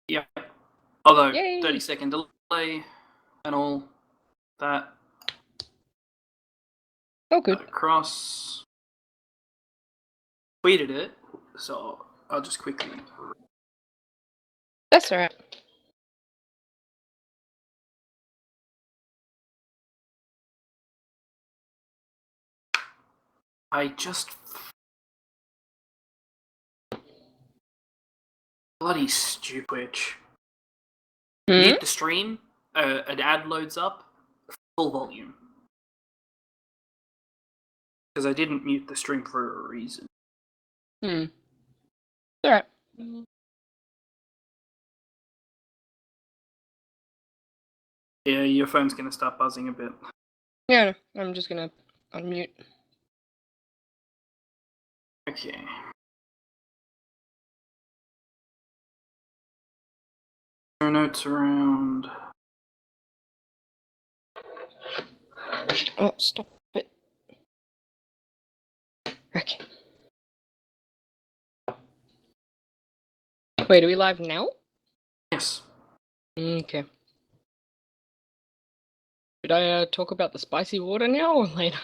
Yeah. Although, Yay! 30-second delay and all that. Oh, good. Across. Tweeted it, so I'll just quickly. That's alright. I just. Bloody stupid. Mute the stream, an ad loads up, full volume. Because I didn't mute the stream for a reason. Alright. Yeah, your phone's gonna start buzzing a bit. Yeah, I'm just gonna unmute. Okay. Show notes around. Oh, stop it. Okay. Wait, are we live now? Yes. Okay. Should I talk about the spicy water now or later?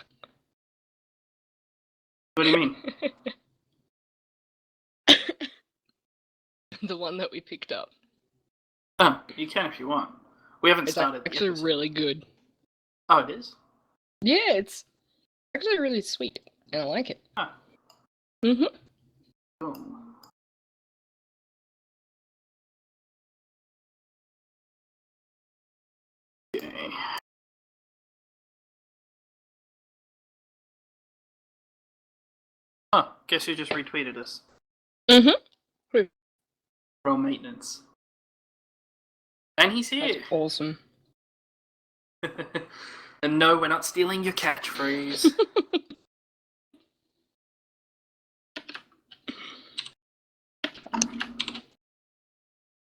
What do you mean? The one that we picked up. Oh, you can if you want. We haven't It's started. actually really good. Oh, it is? Yeah, it's actually really sweet, and I like it. Ah. Mm-hmm. Cool. Okay. Oh, guess who just retweeted us? Mm-hmm. Pro maintenance. And he's here. That's awesome. And no, we're not stealing your catchphrase.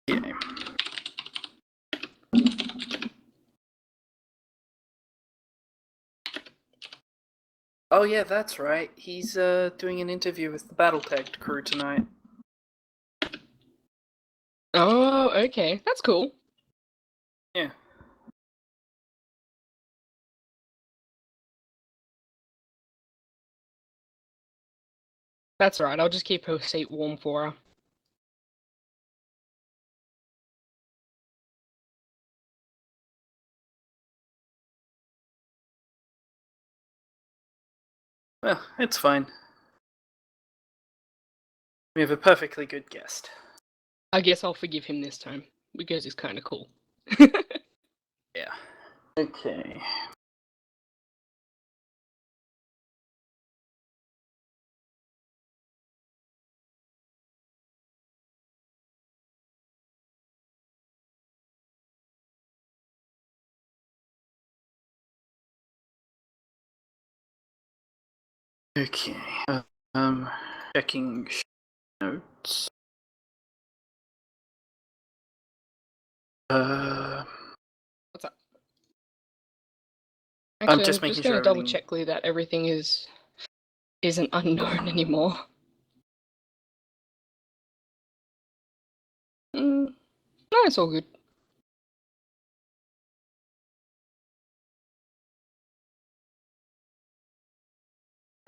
Yeah. Oh yeah, that's right. He's doing an interview with the Battletech crew tonight. Oh, okay. That's cool. Yeah. That's right. I'll just keep her seat warm for her. Well, it's fine. We have a perfectly good guest. I guess I'll forgive him this time, because he's kind of cool. Yeah. Okay. Okay. Checking notes. What's up? Actually, I'm just making sure gonna double everything... check that everything isn't unknown anymore. No, it's all good.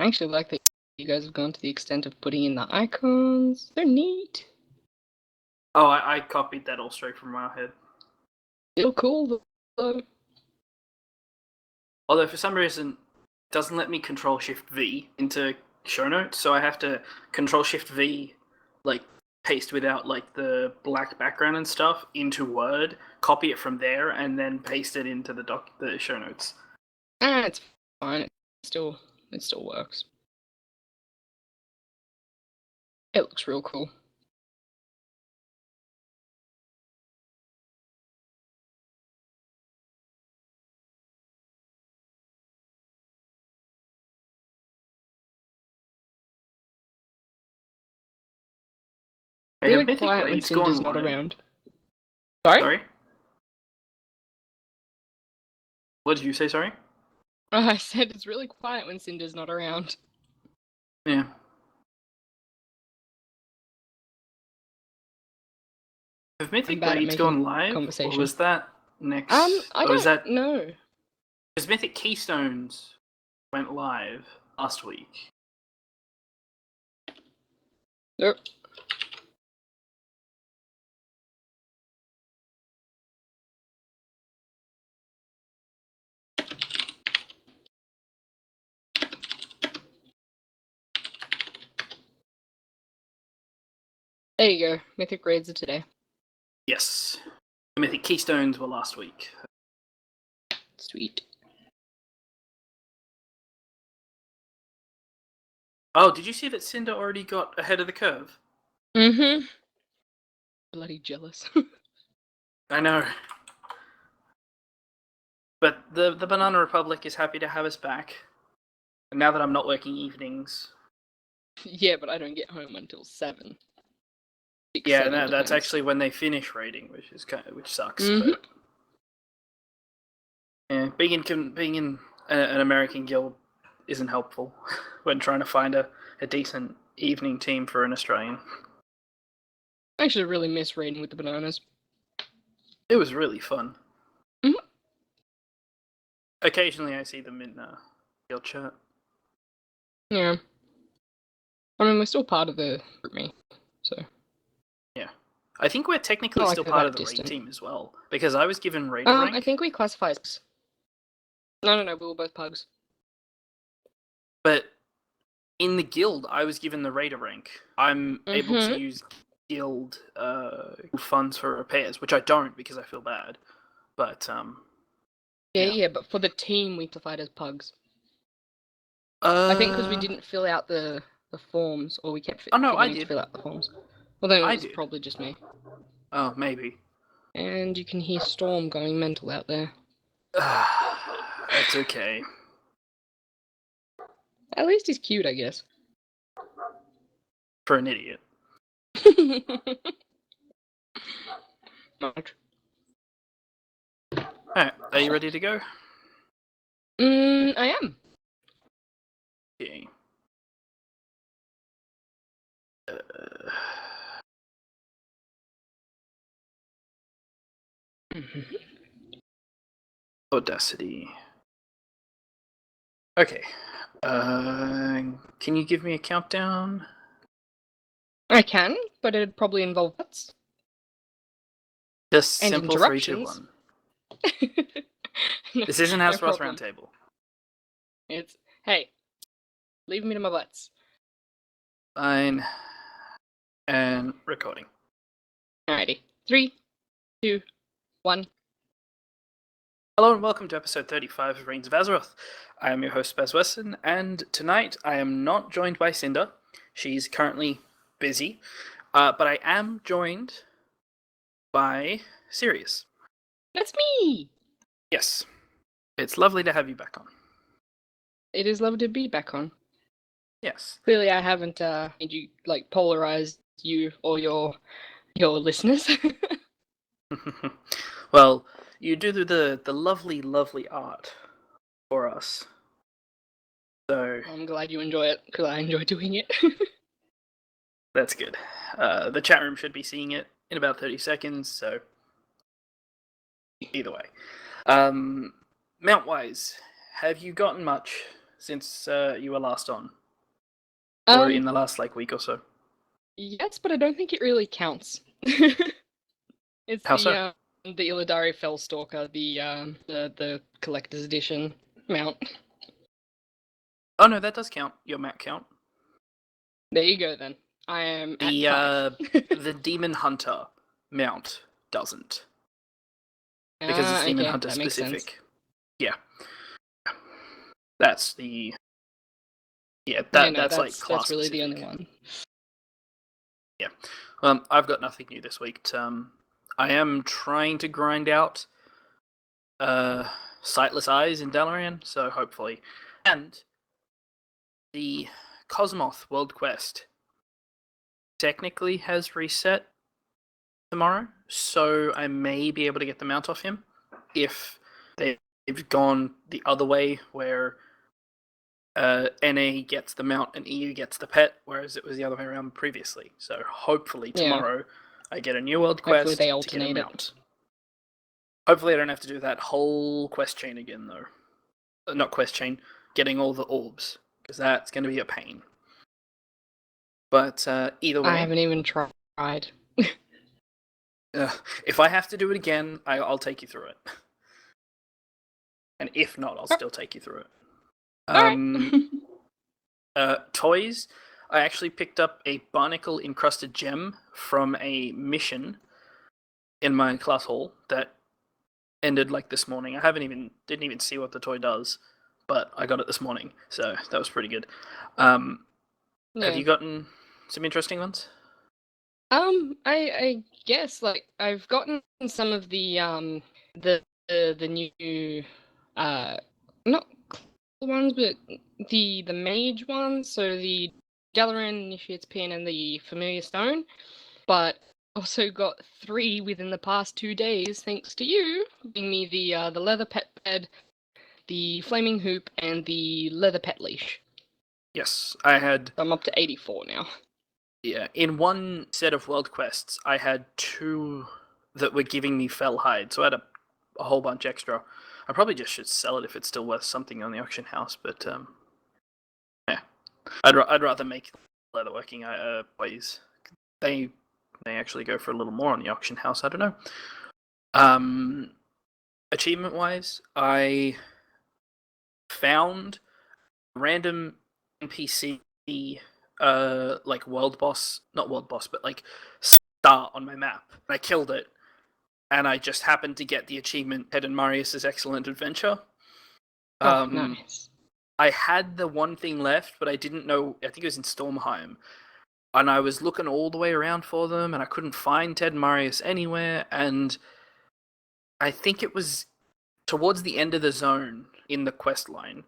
I actually like that you guys have gone to the extent of putting in the icons. They're neat. Oh, I copied that all straight from our head. Still cool though. Although for some reason, it doesn't let me Control-Shift-V into show notes, so I have to Control-Shift-V, like, paste without, like, the black background and stuff into Word, copy it from there, and then paste it into the show notes. It's fine. It still works. It looks real cool. Really quiet when Cinder's not around. Sorry? What did you say, sorry? I said it's really quiet when Cinder's not around. Yeah. Have Mythic bad at Raids making gone live? Or conversation. was that next? I or was don't that know. because Mythic Keystones went live last week? Nope. There you go. Mythic Raids are today. Yes. The Mythic Keystones were last week. Sweet. Oh, did you see that Cinder already got ahead of the curve? Mm-hmm. Bloody jealous. I know. But the Banana Republic is happy to have us back. And now that I'm not working evenings. Yeah, but I don't get home until 7. 6, Yeah, 7, no, that's depends. actually when they finish raiding, which sucks. Mhm. But yeah, being in an American guild isn't helpful when trying to find a decent evening team for an Australian. I actually really miss raiding with the bananas. It was really fun. Mhm. Occasionally, I see them in guild chat. Yeah. I mean, we're still part of the group me, so. Yeah, I think we're technically Not like still we're part that of the distant. raid team as well because I was given raider rank. I think we classify as. No, we were both pugs. But in the guild, I was given the raider rank. I'm able to use guild funds for repairs, which I don't because I feel bad. But Yeah, but for the team, we classified as pugs. I I think because we didn't fill out the forms, or we kept Oh no, I forgetting to did. fill out the forms. Well, then it I was did. probably just me. Oh, maybe. And you can hear Storm going mental out there. That's okay. At least he's cute, I guess. For an idiot. Much. Alright, are you ready to go? I am. Okay. Audacity. Okay. Can you give me a countdown? I can, but it'd probably involve cuts. Just And simple 3, 2, interruptions. 1. No, This isn't House no Ross problem. Roundtable. It's, hey, leave me to my butts. Fine. And recording. Alrighty. 3, 2, 1. Hello and welcome to episode 35 of Reins of Azeroth. I am your host, Baz Weston, and tonight I am not joined by Cinder. She's currently busy, but I am joined by Sirius. That's me! Yes. It's lovely to have you back on. It is lovely to be back on. Yes. Clearly I haven't made you, like, polarized you or your listeners. Well, you do the lovely, lovely art for us. So I'm glad you enjoy it, because I enjoy doing it. that's good. The chat room should be seeing it in about 30 seconds, so either way. Mount-wise, have you gotten much since you were last on? Or in the last week or so? Yes, but I don't think it really counts. It's How so? The Illidari Fellstalker, the collector's edition mount. Oh no, that does count. Your mount count. There you go then. I am The at 5. the Demon Hunter mount doesn't. Because it's Demon okay, Hunter that makes specific. sense. Yeah. That's the that's like class that's really specific. the only one. Yeah. I've got nothing new this week. I am trying to grind out Sightless Eyes in Dalaran, so hopefully. And the Cosmoth World Quest technically has reset tomorrow, so I may be able to get the mount off him if they've gone the other way where NA gets the mount and EU gets the pet, whereas it was the other way around previously. So hopefully tomorrow I get a new world Hopefully quest they to get a alternate it. mount. Hopefully I don't have to do that whole quest chain again, though. Not quest chain, getting all the orbs, because that's going to be a pain. But either way... I haven't even tried. if I have to do it again, I'll take you through it. And if not, I'll still take you through it. Alright. Toys. I actually picked up a barnacle encrusted gem from a mission in my class hall that ended like this morning. I didn't even see what the toy does, but I got it this morning, so that was pretty good. Yeah. Have you gotten some interesting ones? I guess like I've gotten some of the new not ones, but the mage ones. So the Dalaran Initiate's Pin and the Familiar Stone, but also got 3 within the past 2 days, thanks to you giving me the leather pet bed, the flaming hoop, and the leather pet leash. Yes, I had. I'm up to 84 now. Yeah, in one set of world quests, I had 2 that were giving me fell hide, so I had a whole bunch extra. I probably just should sell it if it's still worth something on the auction house, but yeah, I'd rather make leatherworking ways. They actually go for a little more on the auction house. I don't know. Achievement wise, I found a random NPC like world boss, not world boss, but like star on my map. I killed it, and I just happened to get the achievement Ted and Marius's Excellent Adventure. Nice. I had the one thing left, but I didn't know. I think it was in Stormheim, and I was looking all the way around for them, and I couldn't find Ted and Marius anywhere. And I think it was towards the end of the zone in the quest line,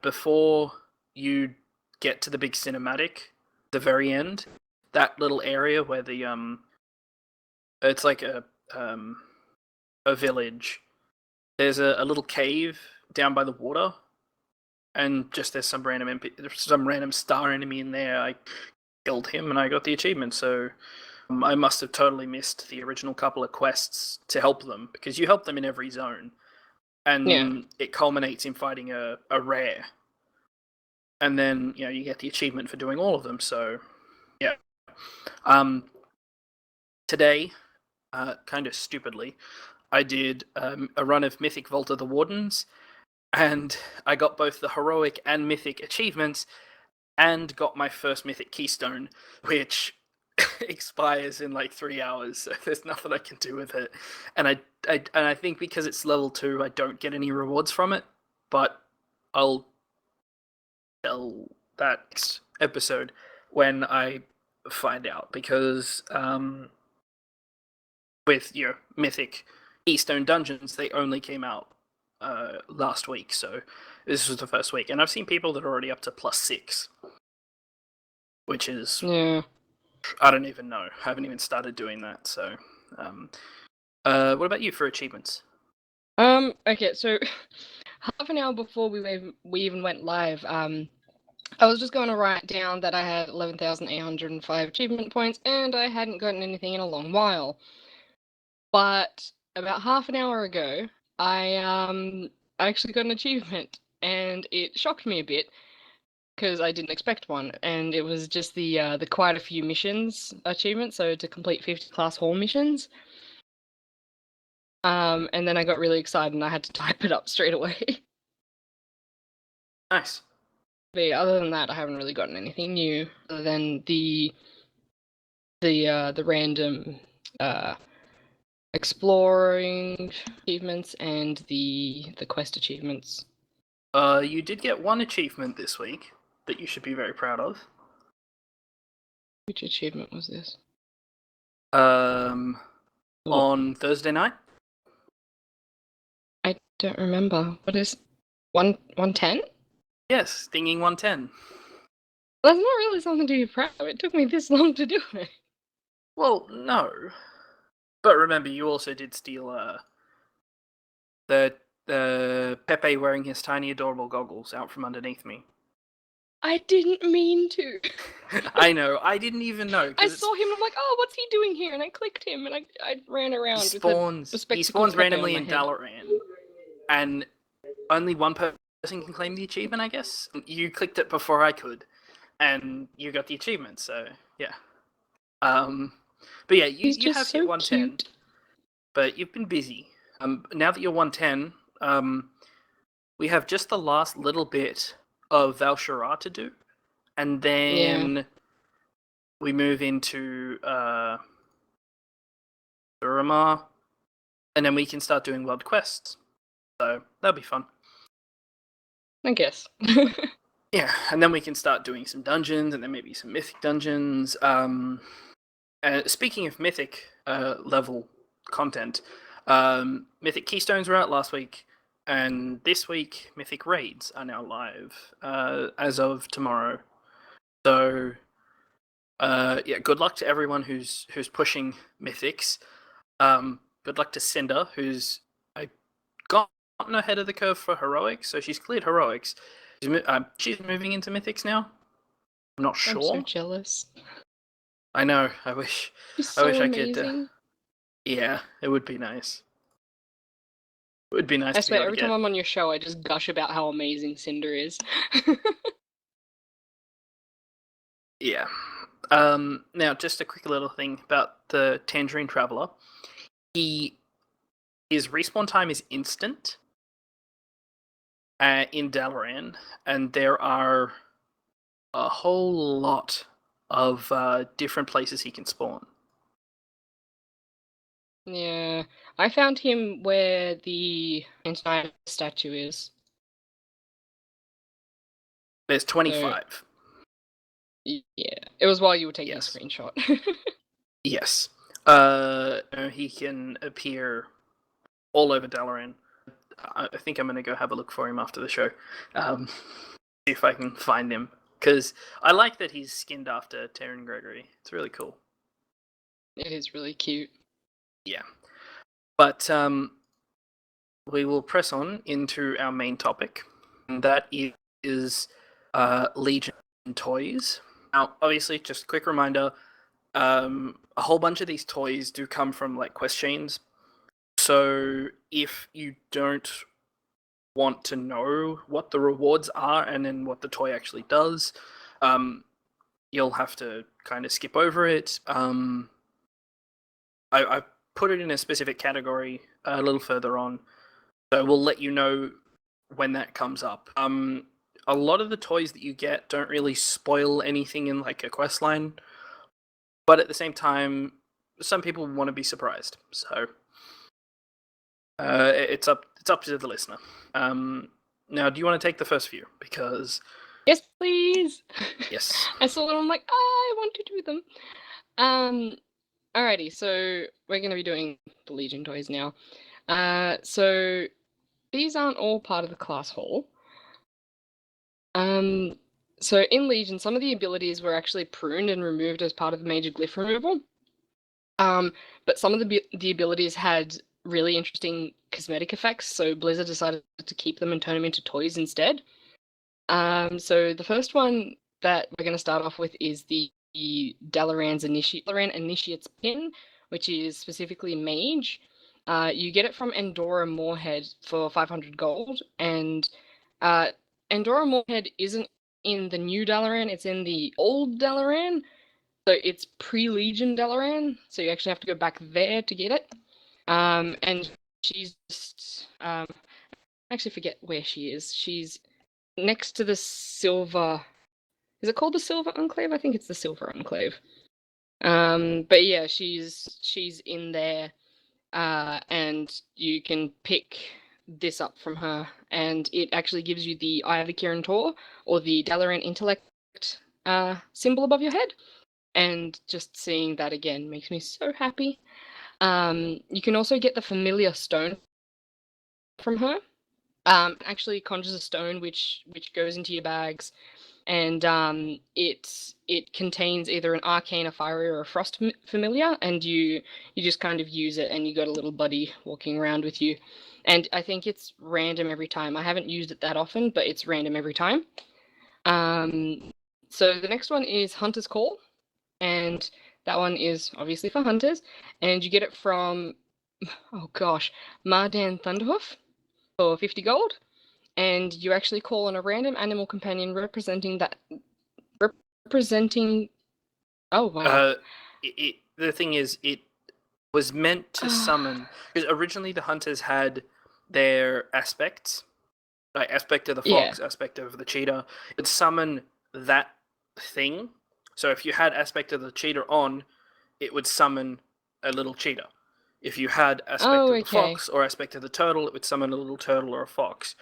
before you get to the big cinematic, the very end, that little area where the it's like a village. There's a little cave down by the water, and just there's some random star enemy in there. I killed him and I got the achievement. So I must have totally missed the original couple of quests to help them, because you help them in every zone, and it culminates in fighting a rare, and then you get the achievement for doing all of them. So yeah. Today, kind of stupidly, I did a run of Mythic Vault of the Wardens, and I got both the heroic and mythic achievements, and got my first mythic keystone, which expires in like 3 hours, so there's nothing I can do with it. And I think because it's level 2, I don't get any rewards from it, but I'll tell that next episode when I find out, because with mythic keystone dungeons, they only came out last week, so this was the first week, and I've seen people that are already up to +6, which is I don't even know. I haven't even started doing that. So, what about you for achievements? Okay, so half an hour before we even went live, I was just going to write down that I had 11,805 achievement points, and I hadn't gotten anything in a long while. But about half an hour ago, I actually got an achievement, and it shocked me a bit because I didn't expect one, and it was just the quite a few missions achievement, so to complete 50 class hall missions. And then I got really excited and I had to type it up straight away. Nice. But other than that, I haven't really gotten anything new other than the random exploring achievements and the quest achievements. You did get one achievement this week that you should be very proud of. Which achievement was this? On Thursday night. I don't remember. What is 110? Yes, stinging 110. That's not really something to be proud of. It took me this long to do it. Well, no. But remember, you also did steal the Pepe wearing his tiny adorable goggles out from underneath me. I didn't mean to. I know. I didn't even know. I saw him and I'm like, oh, what's he doing here? And I clicked him and I ran around with a He spectacled spawns Pepe randomly on in my head. Dalaran, and only one person can claim the achievement, I guess. You clicked it before I could, and you got the achievement, so yeah. But yeah, He's you just have so hit 110, cute. but you've been busy. Now that you're 110, we have just the last little bit of Val'sharah to do, and then we move into Suramar, and then we can start doing world quests. So that'll be fun. I guess. Yeah, and then we can start doing some dungeons, and then maybe some mythic dungeons. Speaking of mythic level content, mythic keystones were out last week, and this week mythic raids are now live as of tomorrow. So yeah, good luck to everyone who's pushing mythics. Good luck to Cinder, who's gotten ahead of the curve for heroics, so she's cleared heroics. She's moving into mythics now. I'm not sure. I'm so jealous. I know. I wish. She's so I amazing. could. Yeah, it would be nice. It would be nice. I to swear, be able every to time I'm on your show, I just gush about how amazing Cinder is. Yeah. Now, just a quick little thing about the Tangerine Traveler. His respawn time is instant in Dalaran, and there are a whole lot of different places he can spawn. Yeah, I found him where the Inspired statue is. There's 25. Yeah, it was while you were taking Yes. a screenshot. Yes. He can appear all over Dalaran. I think I'm going to go have a look for him after the show. See if I can find him. Because I like that he's skinned after Terran Gregory. It's really cool. It is really cute. Yeah. But we will press on into our main topic. And that is Legion toys. Now, obviously, just a quick reminder, a whole bunch of these toys do come from like quest chains. So if you don't want to know what the rewards are and then what the toy actually does, you'll have to kind of skip over it. I put it in a specific category a little further on, so we'll let you know when that comes up. A lot of the toys that you get don't really spoil anything in like a quest line, but at the same time, some people want to be surprised. So it's up to the listener. Now, do you want to take the first few? Because yes, please. Yes. I saw them. I'm like, I want to do them. Alrighty. So we're going to be doing the Legion toys now. So these aren't all part of the class hall. So in Legion, some of the abilities were actually pruned and removed as part of the major glyph removal. But some of the abilities had really interesting cosmetic effects, so Blizzard decided to keep them and turn them into toys instead. So the first one that we're going to start off with is the Dalaran Initiate's pin, which is specifically Mage. You get it from Endora Moorhead for 500 gold, and Endora Moorhead isn't in the new Dalaran, it's in the old Dalaran. So it's pre-Legion Dalaran, so you actually have to go back there to get it. And she's just, I actually forget where she is. She's next to the Silver. Is it called the Silver Enclave? I think it's the Silver Enclave. But yeah, she's in there, and you can pick this up from her, and it actually gives you the Eye of the Kirin Tor, or the Dalaran Intellect symbol above your head. And just seeing that again makes me so happy. You can also get the familiar stone from her. Actually conjures a stone which goes into your bags, and it contains either an arcane, a fiery, or a frost familiar, and you just kind of use it, and you got a little buddy walking around with you. And I think it's random every time. I haven't used it that often, but it's random every time. So the next one is Hunter's Call, and that one is obviously for hunters, and you get it from, oh gosh, Mardan Thunderhoof for 50 gold, and you actually call on a random animal companion representing, oh wow. The thing is, it was meant to summon, because originally the hunters had their aspects, like aspect of the fox, Yeah. aspect of the cheetah. It would summon that thing. So if you had aspect of the cheetah on, it would summon a little cheetah. If you had aspect Oh, of the okay. fox or aspect of the turtle, it would summon a little turtle or a fox.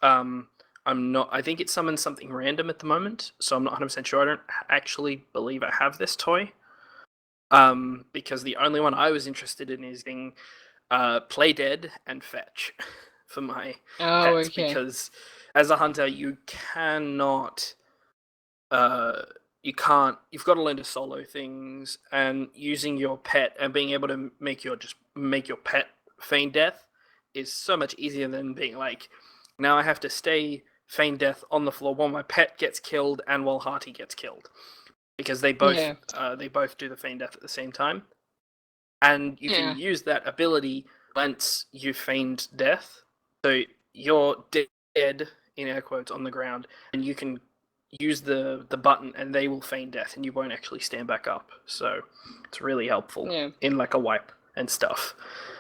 I think it summons something random at the moment, so I'm not 100% sure. I don't actually believe I have this toy. Because the only one I was interested in is being Play Dead and Fetch for my Oh, pets, okay. because as a hunter you cannot you've got to learn to solo things, and using your pet and being able to make your pet feign death is so much easier than being like, now I have to stay feign death on the floor while my pet gets killed and while Hearty gets killed, because they both do the feign death at the same time, and you can use that ability once you feigned death. So you're dead in air quotes on the ground, and you can use the button, and they will feign death, and you won't actually stand back up. So it's really helpful in like a wipe and stuff.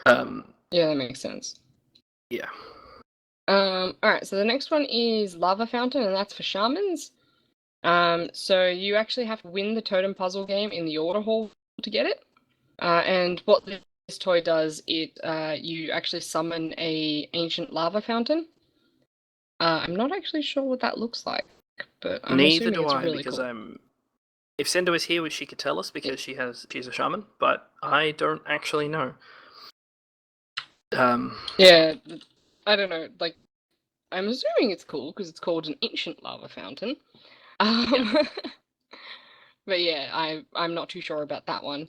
Yeah, that makes sense. Yeah. Alright, so the next one is Lava Fountain, and that's for shamans. So you actually have to win the totem puzzle game in the order hall to get it. And what this toy does, you actually summon a ancient lava fountain. I'm not actually sure what that looks like, but I'm Neither assuming do it's I, really because cool. if Senda was here, she could tell us, because she's a shaman, but I don't actually know. Yeah, I don't know. Like, I'm assuming it's cool because it's called an ancient lava fountain. But yeah, I'm not too sure about that one.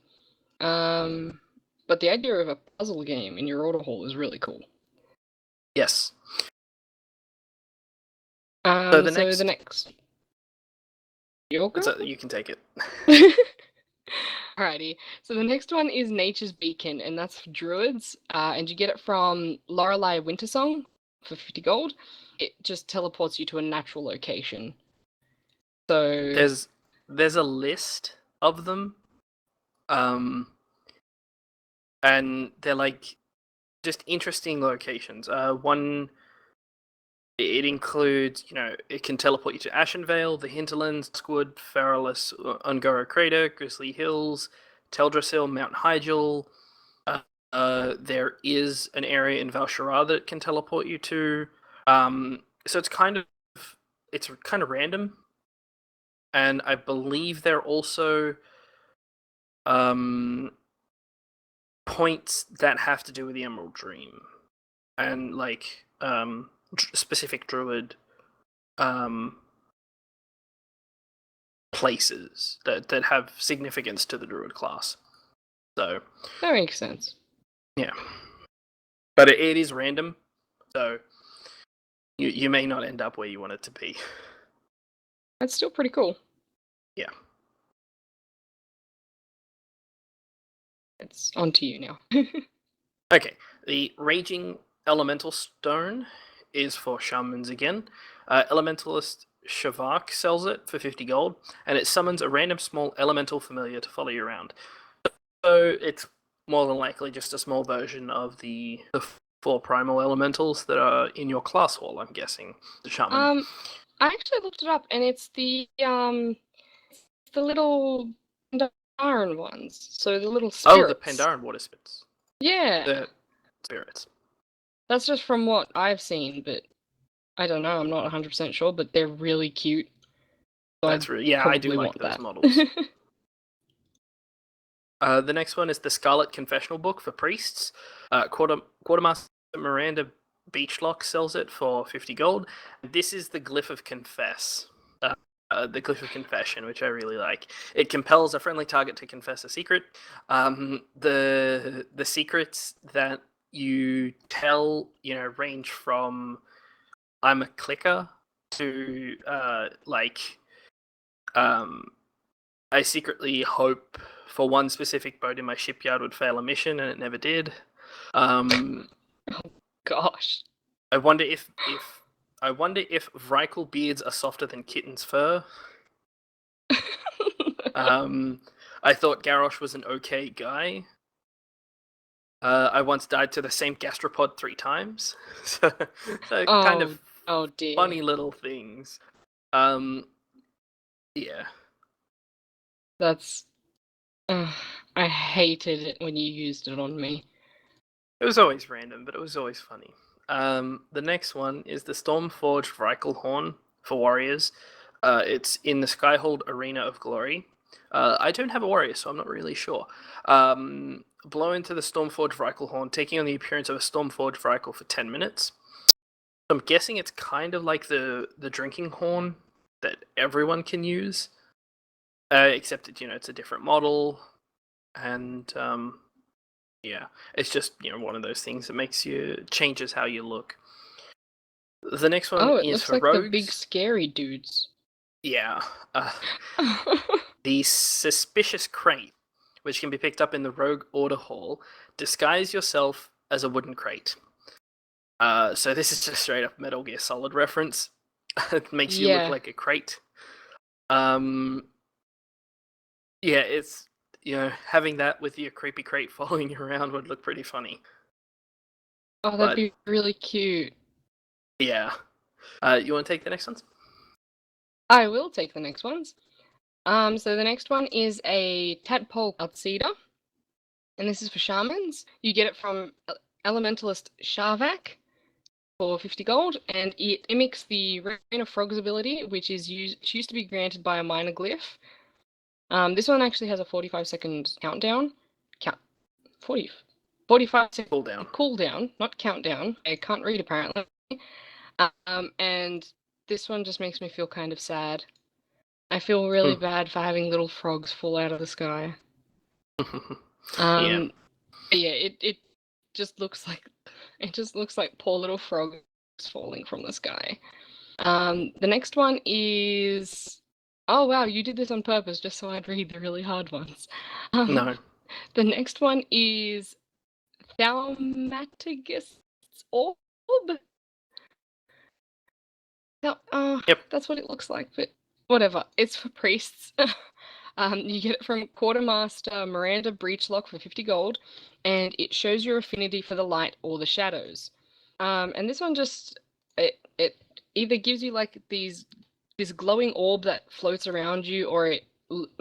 But the idea of a puzzle game in your order hall is really cool. Yes. So the next, your go? You can take it. Alrighty. So the next one is Nature's Beacon, and that's for druids. And you get it from Lorelei Wintersong for 50 gold. It just teleports you to a natural location. So there's a list of them, and they're like just interesting locations. One, it includes, it can teleport you to Ashenvale, the Hinterlands, Duskwood, Feralus, Ungoro Crater, Grizzly Hills, Teldrassil, Mount Hyjal. There is an area in Val'sharah that can teleport you to. So it's kind of random, and I believe there are also points that have to do with the Emerald Dream, and like specific druid places that have significance to the druid class. So that makes sense. Yeah, but it is random, so you may not end up where you want it to be. That's still pretty cool. Yeah. It's on to you now. Okay, the Raging Elemental Stone is for shamans again. Elementalist Shavak sells it for 50 gold, and it summons a random small elemental familiar to follow you around. So it's more than likely just a small version of the 4 primal elementals that are in your class hall, I'm guessing, the shaman. I actually looked it up, and it's the little Pandaren ones. So the little spirits. Oh, the Pandaren water spirits. Yeah. The spirits. That's just from what I've seen, but I don't know. I'm not 100% sure, but they're really cute. So That's really, yeah, I do like those models. The next one is the Scarlet Confessional Book for priests. Quartermaster Miranda Beachlock sells it for 50 gold. This is the Glyph of Confess. The Glyph of Confession, which I really like. It compels a friendly target to confess a secret. The secrets that you tell, range from I'm a clicker to I secretly hope for one specific boat in my shipyard would fail a mission, and it never did. Gosh. I wonder if Vrykle beards are softer than kitten's fur. I thought Garrosh was an okay guy. I once died to the same gastropod 3 times. so kind of dear. funny little things. Yeah. That's... I hated it when you used it on me. It was always random, but it was always funny. The next one is the Stormforged Vrykle Horn for warriors. It's in the Skyhold Arena of Glory. I don't have a warrior, so I'm not really sure. Blow into the Stormforged Vrykle Horn, taking on the appearance of a Stormforged Vrykle for 10 minutes. I'm guessing it's kind of like the drinking horn that everyone can use, except that, it's a different model, and yeah, it's just one of those things that changes how you look. The next one it is looks for like rogues. the big scary dudes. Yeah, the Suspicious Crate, which can be picked up in the Rogue Order Hall. Disguise yourself as a wooden crate. So this is just straight up Metal Gear Solid reference. It makes you look like a crate. Yeah, it's having that with your creepy crate following you around would look pretty funny. Oh, that'd be really cute. Yeah. You want to take the next ones? I will take the next ones. So the next one is a Tadpole Cedar, and this is for shamans. You get it from Elementalist Sharvak for 50 gold, and it mimics the Rain of Frogs ability, which used to be granted by a minor glyph. This one actually has a 45-second countdown. 45-second cooldown, not countdown. I can't read apparently. And this one just makes me feel kind of sad. I feel really bad for having little frogs fall out of the sky. Yeah. It just looks like poor little frogs falling from the sky. The next one is... Oh wow, you did this on purpose just so I'd read the really hard ones. No. The next one is Thaumaturgist's Orb. Yep. That's what it looks like, but whatever. It's for priests. You get it from Quartermaster Miranda Breachlock for 50 gold, and it shows your affinity for the light or the shadows. And this one just it either gives you like this glowing orb that floats around you, or it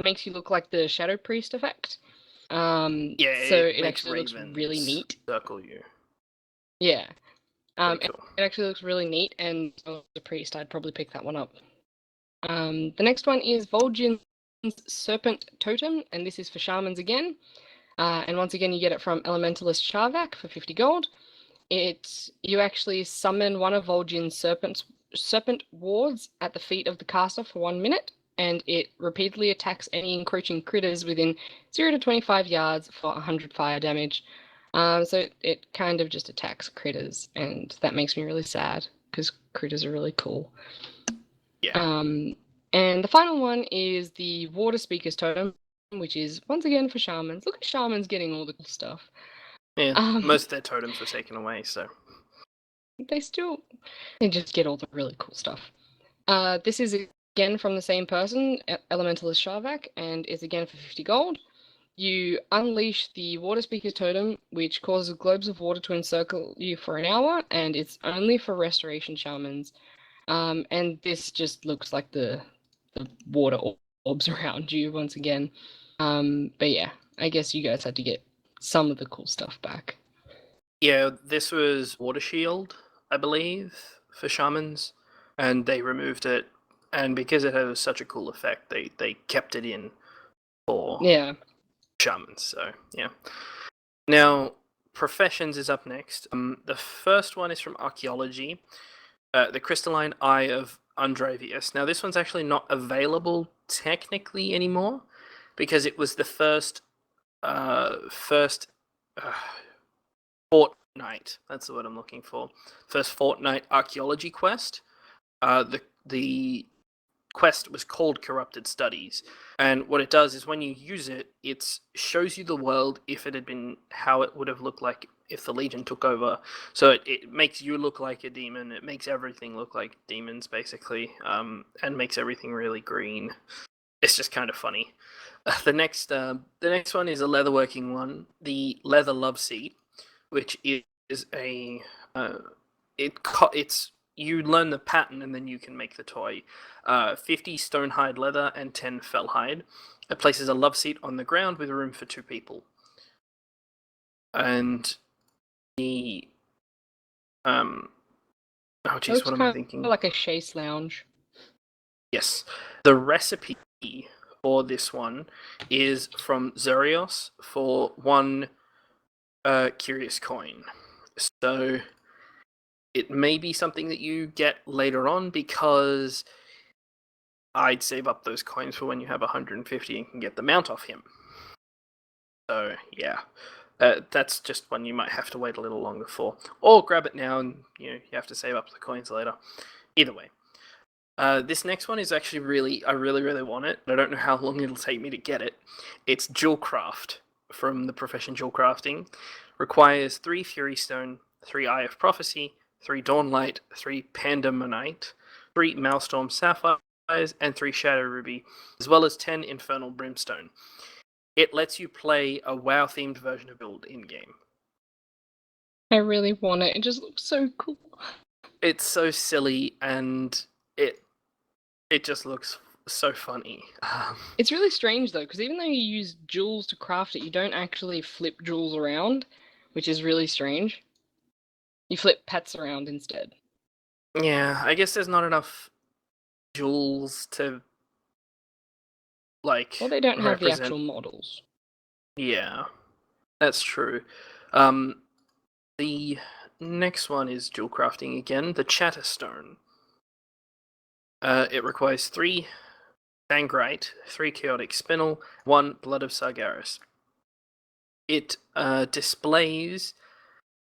makes you look like the Shadow Priest effect. So it actually looks really neat. Circle you. Yeah. Cool. It actually looks really neat, and as a priest, I'd probably pick that one up. The next one is Vol'jin's Serpent Totem, and this is for shamans again. And once again, you get it from Elementalist Sharvak for 50 gold. You actually summon one of Vol'jin's serpent wards at the feet of the caster for 1 minute, and it repeatedly attacks any encroaching critters within 0 to 25 yards for 100 fire damage. So it kind of just attacks critters, and that makes me really sad because critters are really cool. Yeah. And the final one is the Water Speaker's Totem, which is once again for shamans. Look at shamans getting all the cool stuff. Yeah, most of their totems were taken away, so they just get all the really cool stuff. This is again from the same person, Elementalist Sharvak, and is again for 50 gold. You unleash the Water Speaker's Totem, which causes globes of water to encircle you for an hour, and it's only for restoration shamans. And this just looks like the water orbs around you once again. But yeah, I guess you guys had to get some of the cool stuff back. Yeah, this was Water Shield, I believe, for shamans, and they removed it, and because it has such a cool effect, they kept it in for shamans, so yeah. Now, Professions is up next. The first one is from Archaeology, the Crystalline Eye of Undravius. Now, this one's actually not available technically anymore, because it was the first fortnight. That's the word I'm looking for. First fortnight archaeology quest. The the quest was called Corrupted Studies, and what it does is when you use it, it shows you the world if it had been how it would have looked like if the Legion took over. So it makes you look like a demon. It makes everything look like demons, basically, and makes everything really green. It's just kind of funny. The next one is a leatherworking one, the Leather Love Seat, which is a it's you learn the pattern and then you can make the toy. 50 stone hide leather and 10 fell hide. It places a love seat on the ground with room for 2 people. And the oh jeez, what am I thinking? Like a chaise lounge. Yes, the recipe for this one is from Xerios for 1 curious coin. So it may be something that you get later on, because I'd save up those coins for when you have 150 and can get the mount off him. So yeah, that's just one you might have to wait a little longer for, or grab it now and you have to save up the coins later. Either way, this next one is actually I really want it. I don't know how long it'll take me to get it. It's Jewel Craft from the Profession Jewel Crafting. Requires 3 Fury Stone, 3 Eye of Prophecy, 3 Dawnlight, 3 Pandamonite, 3 Maelstrom Sapphires, and 3 Shadow Ruby, as well as 10 Infernal Brimstone. It lets you play a WoW-themed version of build in-game. I really want it. It just looks so cool. It's so silly, and it just looks so funny. It's really strange, though, because even though you use jewels to craft it, you don't actually flip jewels around, which is really strange. You flip pets around instead. Yeah, I guess there's not enough jewels to, like, Well, they don't have the represent... actual models. Yeah, that's true. The next one is jewel crafting again, the Chatterstone. It requires 3 Sangrite, 3 Chaotic Spinel, 1 Blood of Sargeras. It displays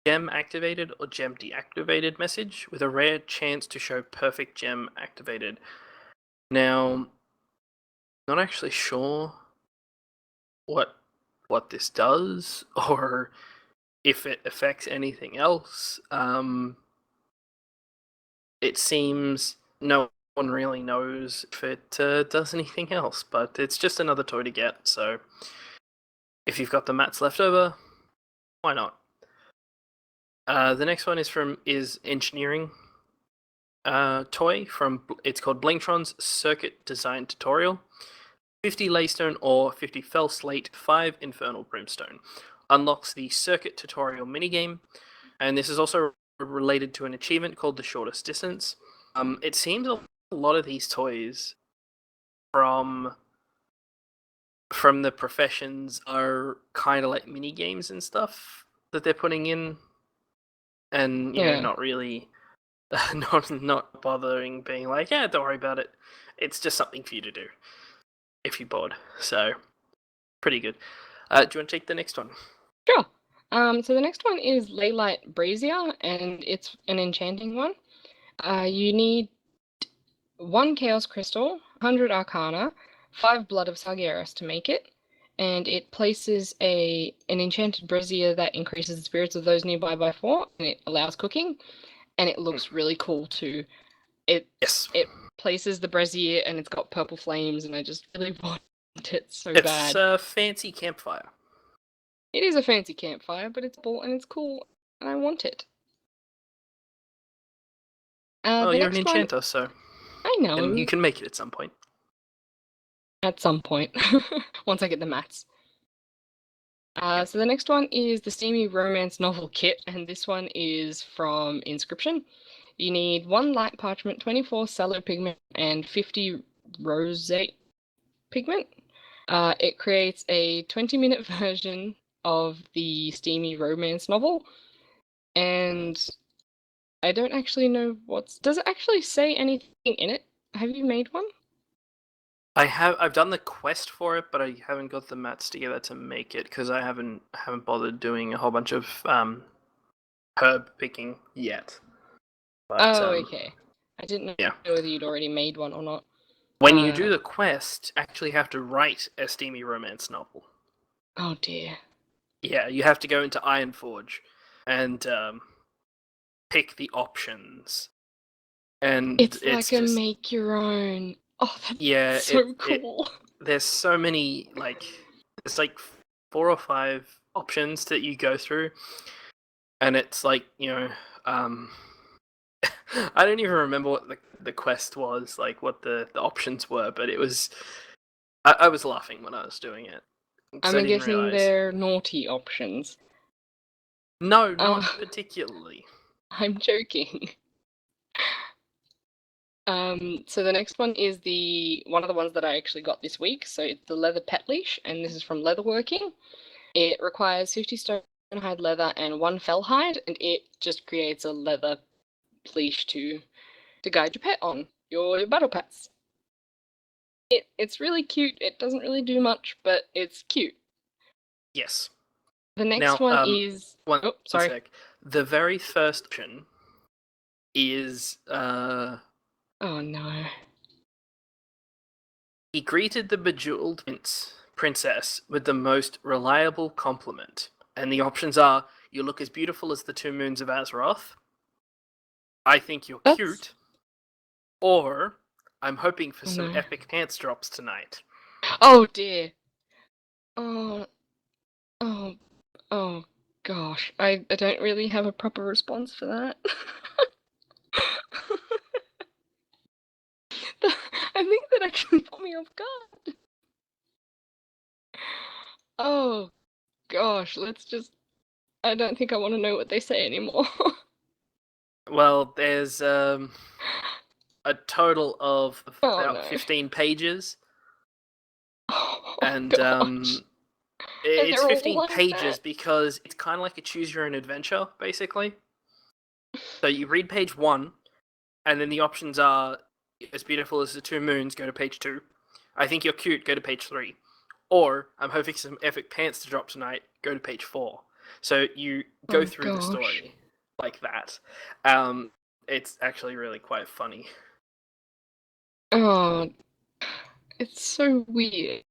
gem activated or gem deactivated message with a rare chance to show perfect gem activated. Now, not actually sure what this does or if it affects anything else. It seems no one really knows if it does anything else, but it's just another toy to get, so if you've got the mats left over, why not? The next one is Engineering toy from, it's called Blingtron's Circuit Design Tutorial. 50 Laystone or 50 Fell Slate, 5 Infernal Brimstone. Unlocks the Circuit Tutorial minigame, and this is also related to an achievement called the Shortest Distance. It seems a lot of these toys from the professions are kind of like mini games and stuff that they're putting in, and you know, not really, not bothering being like, yeah, don't worry about it. It's just something for you to do if you're bored. So pretty good. Do you want to take the next one? Sure. So the next one is Leylight Brazier, and it's an enchanting one. You need 1 Chaos Crystal, 100 Arcana, 5 Blood of Sargeras to make it, and it places an enchanted brazier that increases the spirits of those nearby by 4, and it allows cooking, and it looks really cool too. It places the brazier, and it's got purple flames, and I just really want it so bad. It's a fancy campfire. It is a fancy campfire, but it's cool, and it's cool, and I want it. Well, you're an enchanter, so I know. And you can make it at some point. At some point. Once I get the mats. So the next one is the Steamy Romance Novel Kit, and this one is from Inscription. You need 1 light parchment, 24 sallow pigment, and 50 roseate pigment. It creates a 20-minute version of the Steamy Romance novel, and I don't actually know does it actually say anything in it? Have you made one? I've done the quest for it, but I haven't got the mats together to make it because I haven't bothered doing a whole bunch of herb picking yet. But, oh, okay. I didn't know Yeah. whether you'd already made one or not. When you do the quest, actually have to write a steamy romance novel. Oh dear. Yeah, you have to go into Ironforge and pick the options. And It's like it's a just make your own. Oh, that's so cool. There's so many, like, it's like 4 or 5 options that you go through, and it's like, I don't even remember what the quest was, like what the options were, but it was, I was laughing when I was doing it. I'm I didn't guessing realize. they're naughty options. No, not particularly. I'm joking. So the next one is one of the ones that I actually got this week. So it's the leather pet leash, and this is from Leatherworking. It requires 50 stone hide leather and 1 fell hide, and it just creates a leather leash to guide your pet on, your battle pets. It's really cute. It doesn't really do much, but it's cute. Yes. The next one is one sorry. sec. The very first option is Oh no. he greeted the bejeweled princess with the most reliable compliment. And the options are, you look as beautiful as the 2 moons of Azeroth, I think you're cute, or I'm hoping for some epic pants drops tonight. Oh dear. Oh gosh. I don't really have a proper response for that. I think that actually put me off guard. Oh gosh, I don't think I want to know what they say anymore. Well, there's a total of about 15 pages. Oh, and gosh. it's 15 like pages that? because it's kind of like a choose your own adventure, basically. So you read page 1, and then the options are, as beautiful as the 2 moons, go to page 2. I think you're cute, go to page 3. Or, I'm hoping some epic pants to drop tonight, go to page 4. So you go through the story like that. It's actually really quite funny. Oh, it's so weird.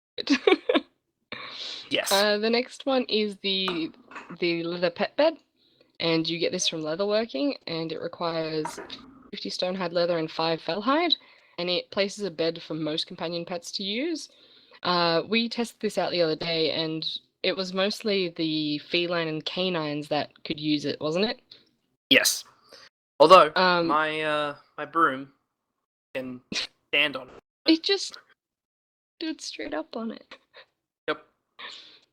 Yes. The next one is the leather pet bed, and you get this from Leatherworking, and it requires 50 stone hide leather and 5 fell hide, and it places a bed for most companion pets to use. We tested this out the other day, and it was mostly the feline and canines that could use it, wasn't it? Yes. Although my broom can stand on it. It just stood straight up on it. Yep.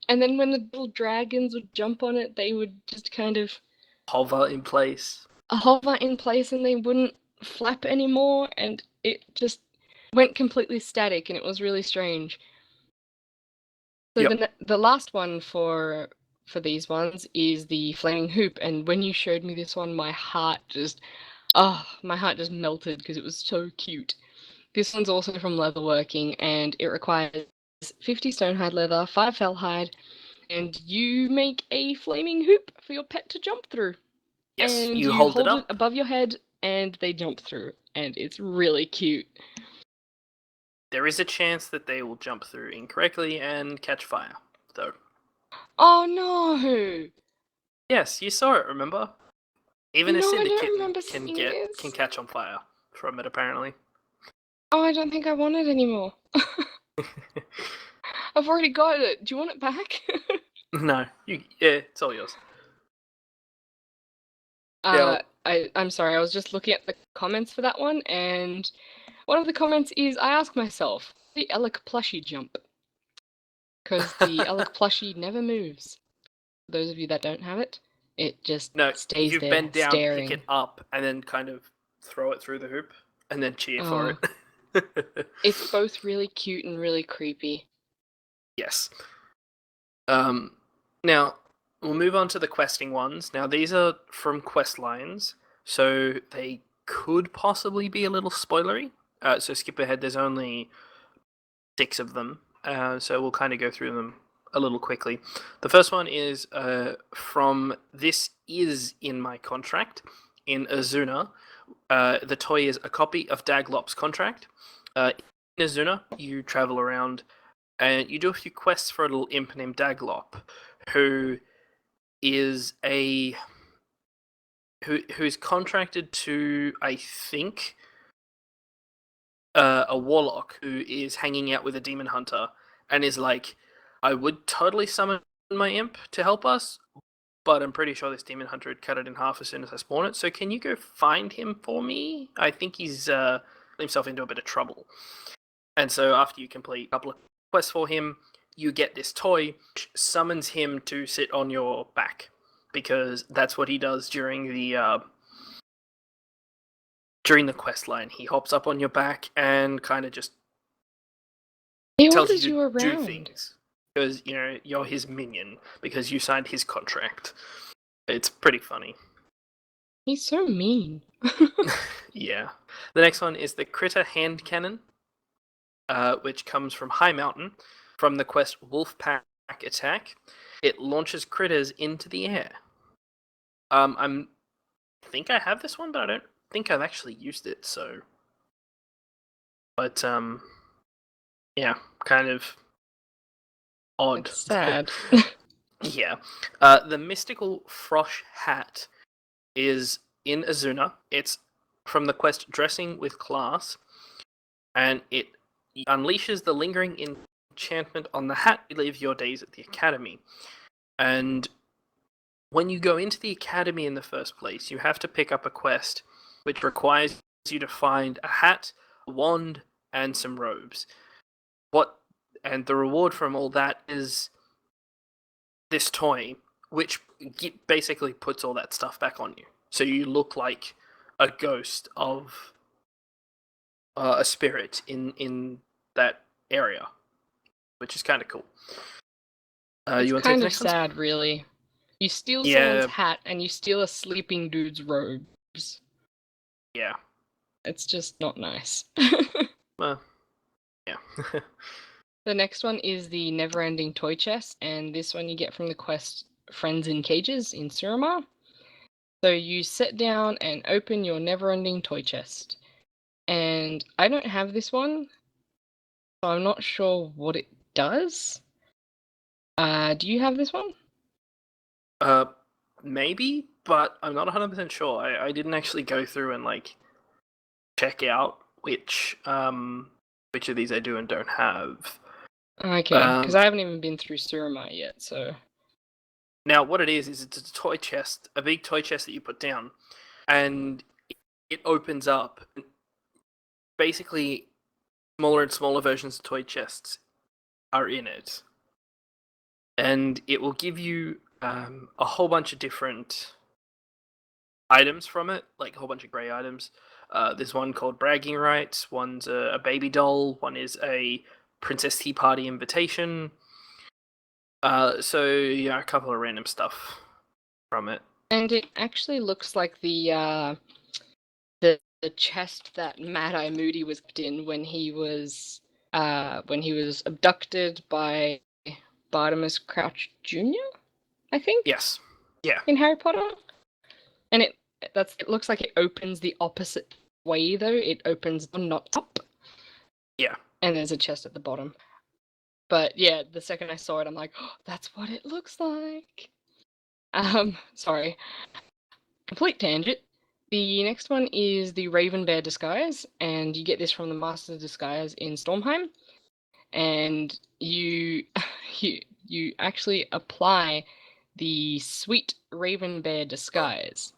And then when the little dragons would jump on it, they would just kind of hover in place. Hover in place, and they wouldn't flap anymore, and it just went completely static, and it was really strange. So the last one for these ones is the flaming hoop, and when you showed me this one, my heart just melted because it was so cute. This one's also from Leatherworking, and it requires 50 stone hide leather, 5 fell hide, and you make a flaming hoop for your pet to jump through. Yes, and you hold it up above your head, and they jump through, and it's really cute. There is a chance that they will jump through incorrectly and catch fire, though. Oh no! Yes, you saw it, remember? Even a syndicate can catch on fire from it, apparently. Oh, I don't think I want it anymore. I've already got it. Do you want it back? No, it's all yours. I'm sorry, I was just looking at the comments for that one, and one of the comments is, I ask myself, the Elec plushie jump. Because the Elec plushie never moves. For those of you that don't have it, it just stays you there, bend down, staring. pick it up, and then kind of throw it through the hoop, and then cheer for it. It's both really cute and really creepy. Yes. Now, we'll move on to the questing ones. Now, these are from quest lines, so they could possibly be a little spoilery. So skip ahead, there's only 6 of them, so we'll kind of go through them a little quickly. The first one is from This Is in My Contract in Azuna. The toy is a copy of Daglop's contract. In Azuna, you travel around and you do a few quests for a little imp named Daglop, who is who's contracted to, I think, a warlock who is hanging out with a demon hunter and is like, I would totally summon my imp to help us, but I'm pretty sure this demon hunter would cut it in half as soon as I spawn it. So can you go find him for me? I think he's got himself into a bit of trouble. And so after you complete a couple of quests for him, you get this toy which summons him to sit on your back, because that's what he does during the quest line. He hops up on your back and kind of just He tells orders you you to do around. things because you're his minion because you signed his contract. It's pretty funny. He's so mean. Yeah. The next one is the Critter Hand Cannon, which comes from High Mountain from the quest Wolfpack Attack. It launches critters into the air. I think I have this one, but I don't think I've actually used it. So, but yeah, kind of odd. It's sad. Yeah. The mystical Frosh Hat is in Azuna. It's from the quest Dressing with Class, and it unleashes the lingering enchantment on the hat you live your days at the academy. And when you go into the academy in the first place, you have to pick up a quest which requires you to find a hat, a wand, and some robes. And the reward from all that is this toy, which basically puts all that stuff back on you. So you look like a ghost of a spirit in that area, which is kind of cool. It's you want to take kind the of next one? sad, really. You steal Yeah. someone's hat and you steal a sleeping dude's robes. Yeah. It's just not nice. Well, yeah. The next one is the Neverending Toy Chest, and this one you get from the quest Friends in Cages in Serum Eye. So you sit down and open your Neverending Toy Chest. And I don't have this one, so I'm not sure what it does. Do you have this one? Maybe, but I'm not 100% sure. I didn't actually go through and check out which of these I do and don't have. Okay, because I haven't even been through Serum Eye yet, so... Now, what it is it's a toy chest, a big toy chest that you put down, and it opens up. Basically, smaller and smaller versions of toy chests are in it. And it will give you a whole bunch of different items from it, like a whole bunch of grey items. There's one called Bragging Rights, one's a baby doll, one is a Princess Tea Party invitation. So, yeah, a couple of random stuff from it. And it actually looks like the chest that Mad-Eye Moody was kept in when he was abducted by Bartimus Crouch Jr., I think? Yes. Yeah. In Harry Potter. And it looks like it opens the opposite way though. It opens not up. Yeah. And there's a chest at the bottom. But yeah, the second I saw it, I'm like, oh, that's what it looks like. Sorry. Complete tangent. The next one is the Raven Bear Disguise, and you get this from the Master of Disguise in Stormheim. And you actually apply the sweet Raven Bear Disguise.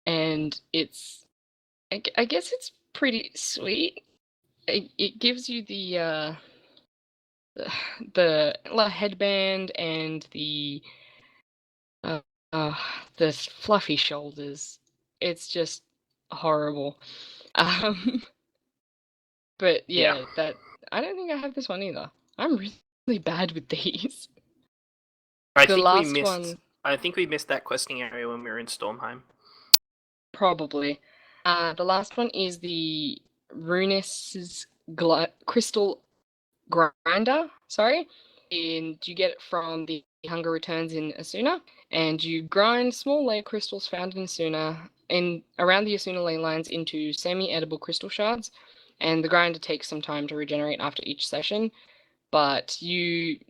And it's, I guess it's pretty sweet. It gives you the headband and the fluffy shoulders. It's just horrible. But yeah, that I don't think I have this one either. I'm really bad with these. I think we missed that questing area when we were in Stormheim. Probably. The last one is the Runis' Crystal Grinder. Sorry, and you get it from the hunger returns in Asuna, and you grind small layer crystals found in Asuna and around the Asuna ley lines into semi-edible crystal shards, and the grinder takes some time to regenerate after each session. But the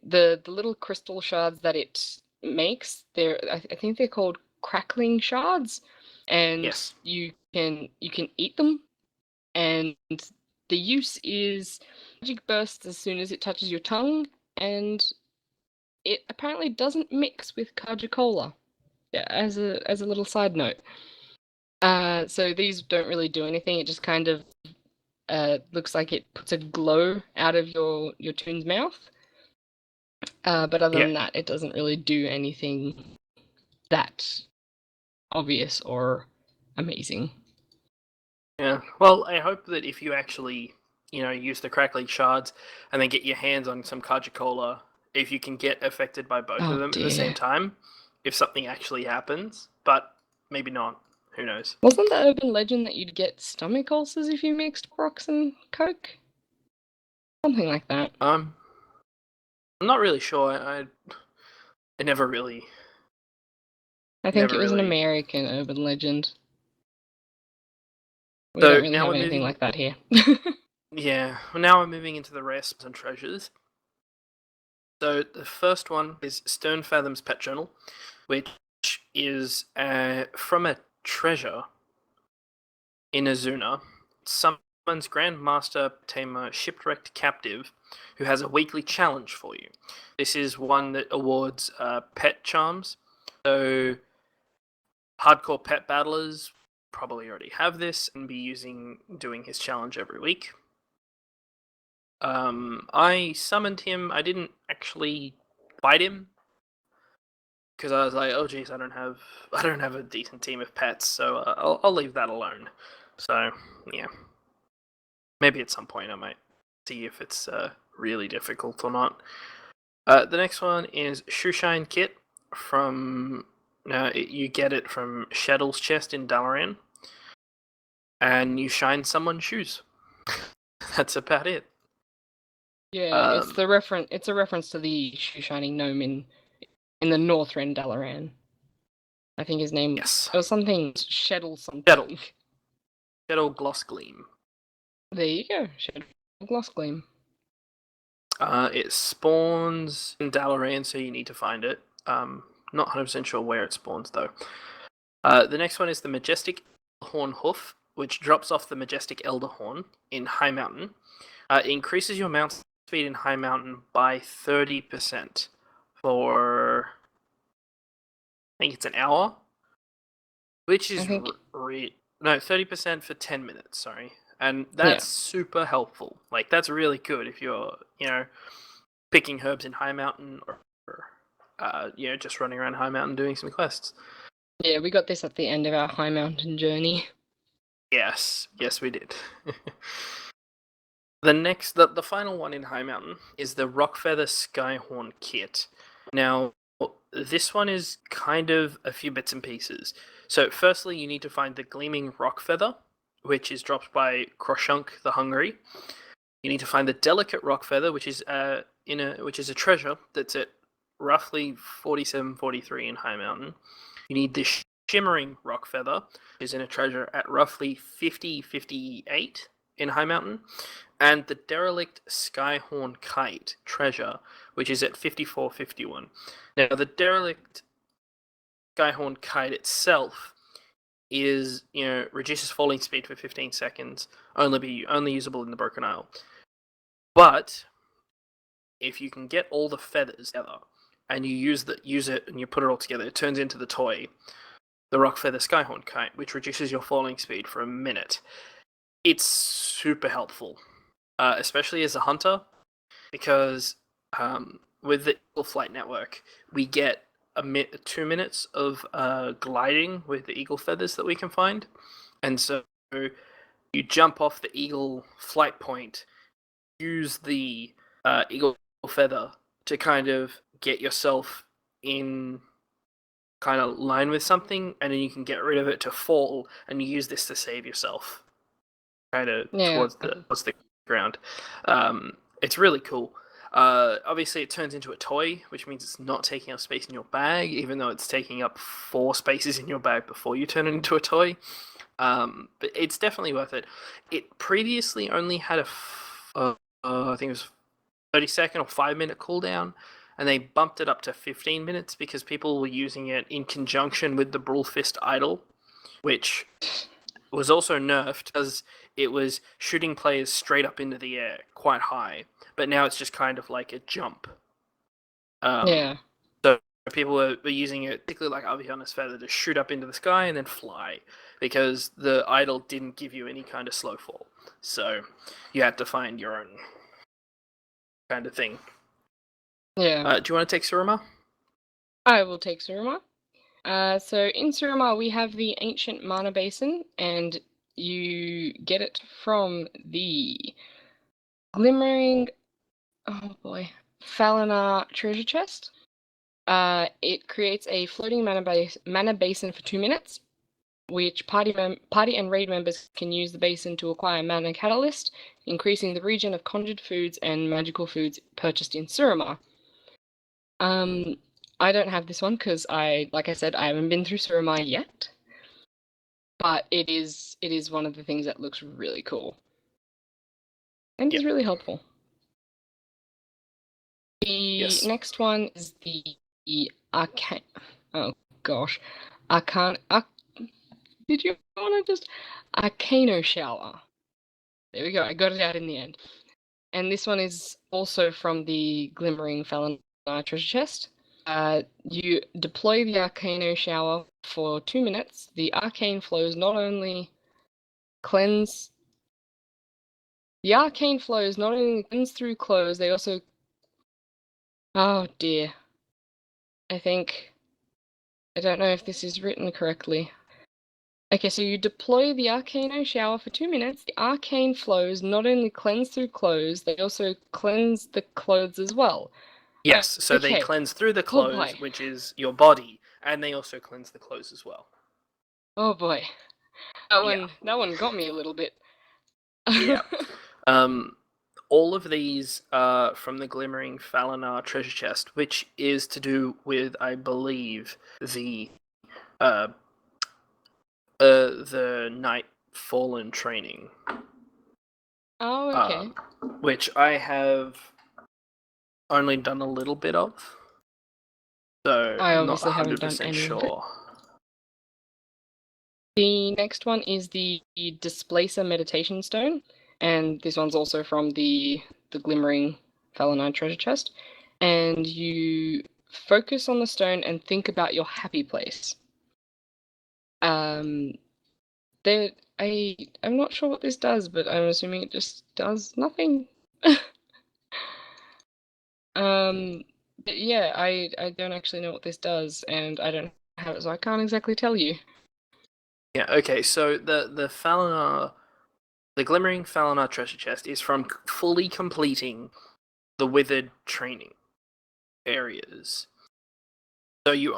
little crystal shards that it makes, I think they're called crackling shards, and Yes. you can eat them, and the use is magic bursts as soon as it touches your tongue, and it apparently doesn't mix with Coca-Cola. Yeah, as a little side note. So these don't really do anything. It just kind of looks like it puts a glow out of your toon's mouth. But other than that, it doesn't really do anything that obvious or amazing. Yeah. Well, I hope that if you actually, use the crackling shards and then get your hands on some Coca-Cola, if you can get affected by both of them at the same time, if something actually happens, but maybe not. Who knows? Wasn't the urban legend that you'd get stomach ulcers if you mixed rocks and Coke? Something like that. I'm not really sure. I never really. I think it was an American urban legend. We don't really have anything like that here. Yeah. Well, now we're moving into the rares and treasures. So the first one is Stone Fathom's Pet Journal, which is from a treasure in Azuna. Summons Grandmaster Tamer Shipwrecked Captive, who has a weekly challenge for you. This is one that awards pet charms. So hardcore pet battlers probably already have this and be doing his challenge every week. I summoned him. I didn't actually fight him because I was like, oh geez, I don't have a decent team of pets, so I'll leave that alone. So yeah, maybe at some point I might see if it's really difficult or not. The next one is Shoeshine Kit from. You get it from Shaddle's chest in Dalaran, and you shine someone's shoes. That's about it. Yeah, it's a reference to the shoe shining gnome in the Northrend Dalaran. I think his name was something Sheddle something. Sheddle Gloss Gleam. There you go, Sheddle Gloss Gleam. It spawns in Dalaran, so you need to find it. Not 100% sure where it spawns though. The next one is the Majestic Horn Hoof, which drops off the Majestic Elder Horn in High Mountain. It increases your mount speed in High Mountain by 30% for, I think it's an hour, which is 30% for 10 minutes. Sorry, and that's super helpful. Like that's really good if you're picking herbs in High Mountain or just running around High Mountain doing some quests. Yeah, we got this at the end of our High Mountain journey. Yes, we did. The final one in High Mountain is the Rockfeather Skyhorn Kit. Now, this one is kind of a few bits and pieces. So, firstly, you need to find the Gleaming Rockfeather, which is dropped by Kroshunk the Hungry. You need to find the Delicate Rockfeather, which is a treasure that's at roughly 47-43 in High Mountain. You need the Shimmering Rockfeather, which is in a treasure at roughly 50-58 in High Mountain, and the Derelict Skyhorn Kite treasure, which is at 54-51. Now, the Derelict Skyhorn Kite itself is, reduces falling speed for 15 seconds, only usable in the Broken Isle. But if you can get all the feathers together and you use it and you put it all together, it turns into the toy, the Rockfeather Skyhorn Kite, which reduces your falling speed for a minute. It's super helpful, especially as a hunter, because with the Eagle Flight Network, we get 2 minutes of gliding with the eagle feathers that we can find, and so you jump off the eagle flight point, use the eagle feather to kind of get yourself in kind of line with something, and then you can get rid of it to fall, and you use this to save yourself kind of towards the ground. It's really cool. Obviously, it turns into a toy, which means it's not taking up space in your bag, even though it's taking up 4 spaces in your bag before you turn it into a toy. But it's definitely worth it. It previously only had I think it was 30-second or 5-minute cooldown, and they bumped it up to 15 minutes because people were using it in conjunction with the Brawl Fist idol, which was also nerfed because it was shooting players straight up into the air, quite high. But now it's just kind of like a jump. Yeah. So people were using it, particularly like Aviana's Feather, to shoot up into the sky and then fly, because the idol didn't give you any kind of slow fall. So you had to find your own kind of thing. Yeah. Do you want to take Serum Eye? I will take Serum Eye. So in Serum Eye, we have the Ancient Mana Basin, and you get it from the Glimmering, oh boy, Falinar treasure chest. It creates a floating mana basin for 2 minutes, which party and raid members can use the basin to acquire mana catalyst, increasing the region of conjured foods and magical foods purchased in Serum Eye. I don't have this one because like I said, I haven't been through Serum Eye yet. But it is one of the things that looks really cool. And is really helpful. The next one is the Arcane. Oh gosh. Did you want to just Ekino Shower? There we go. I got it out in the end. And this one is also from the Glimmering Falinar treasure chest. You deploy the Ekino Shower for 2 minutes. The arcane flows not only cleanse through clothes, they also... Oh dear. I don't know if this is written correctly. Okay, so you deploy the Ekino Shower for 2 minutes. The arcane flows not only cleanse through clothes, they also cleanse the clothes as well. Yes, so they cleanse through the clothes, which is your body, and they also cleanse the clothes as well. Oh boy. That one got me a little bit. Yeah. All of these are from the Glimmering Falinar treasure chest, which is to do with, I believe, the Night Fallen training. Oh, okay. Which I have only done a little bit of, so I I'm not obviously haven't done 100% any sure. of it. The next one is the Displacer Meditation Stone, and this one's also from the Glimmering Falinar treasure chest. And you focus on the stone and think about your happy place. I'm not sure what this does, but I'm assuming it just does nothing. But yeah, I don't actually know what this does, and I don't have it, so I can't exactly tell you. Yeah, okay, so the Glimmering Falinar treasure chest is from fully completing the Withered training areas. So you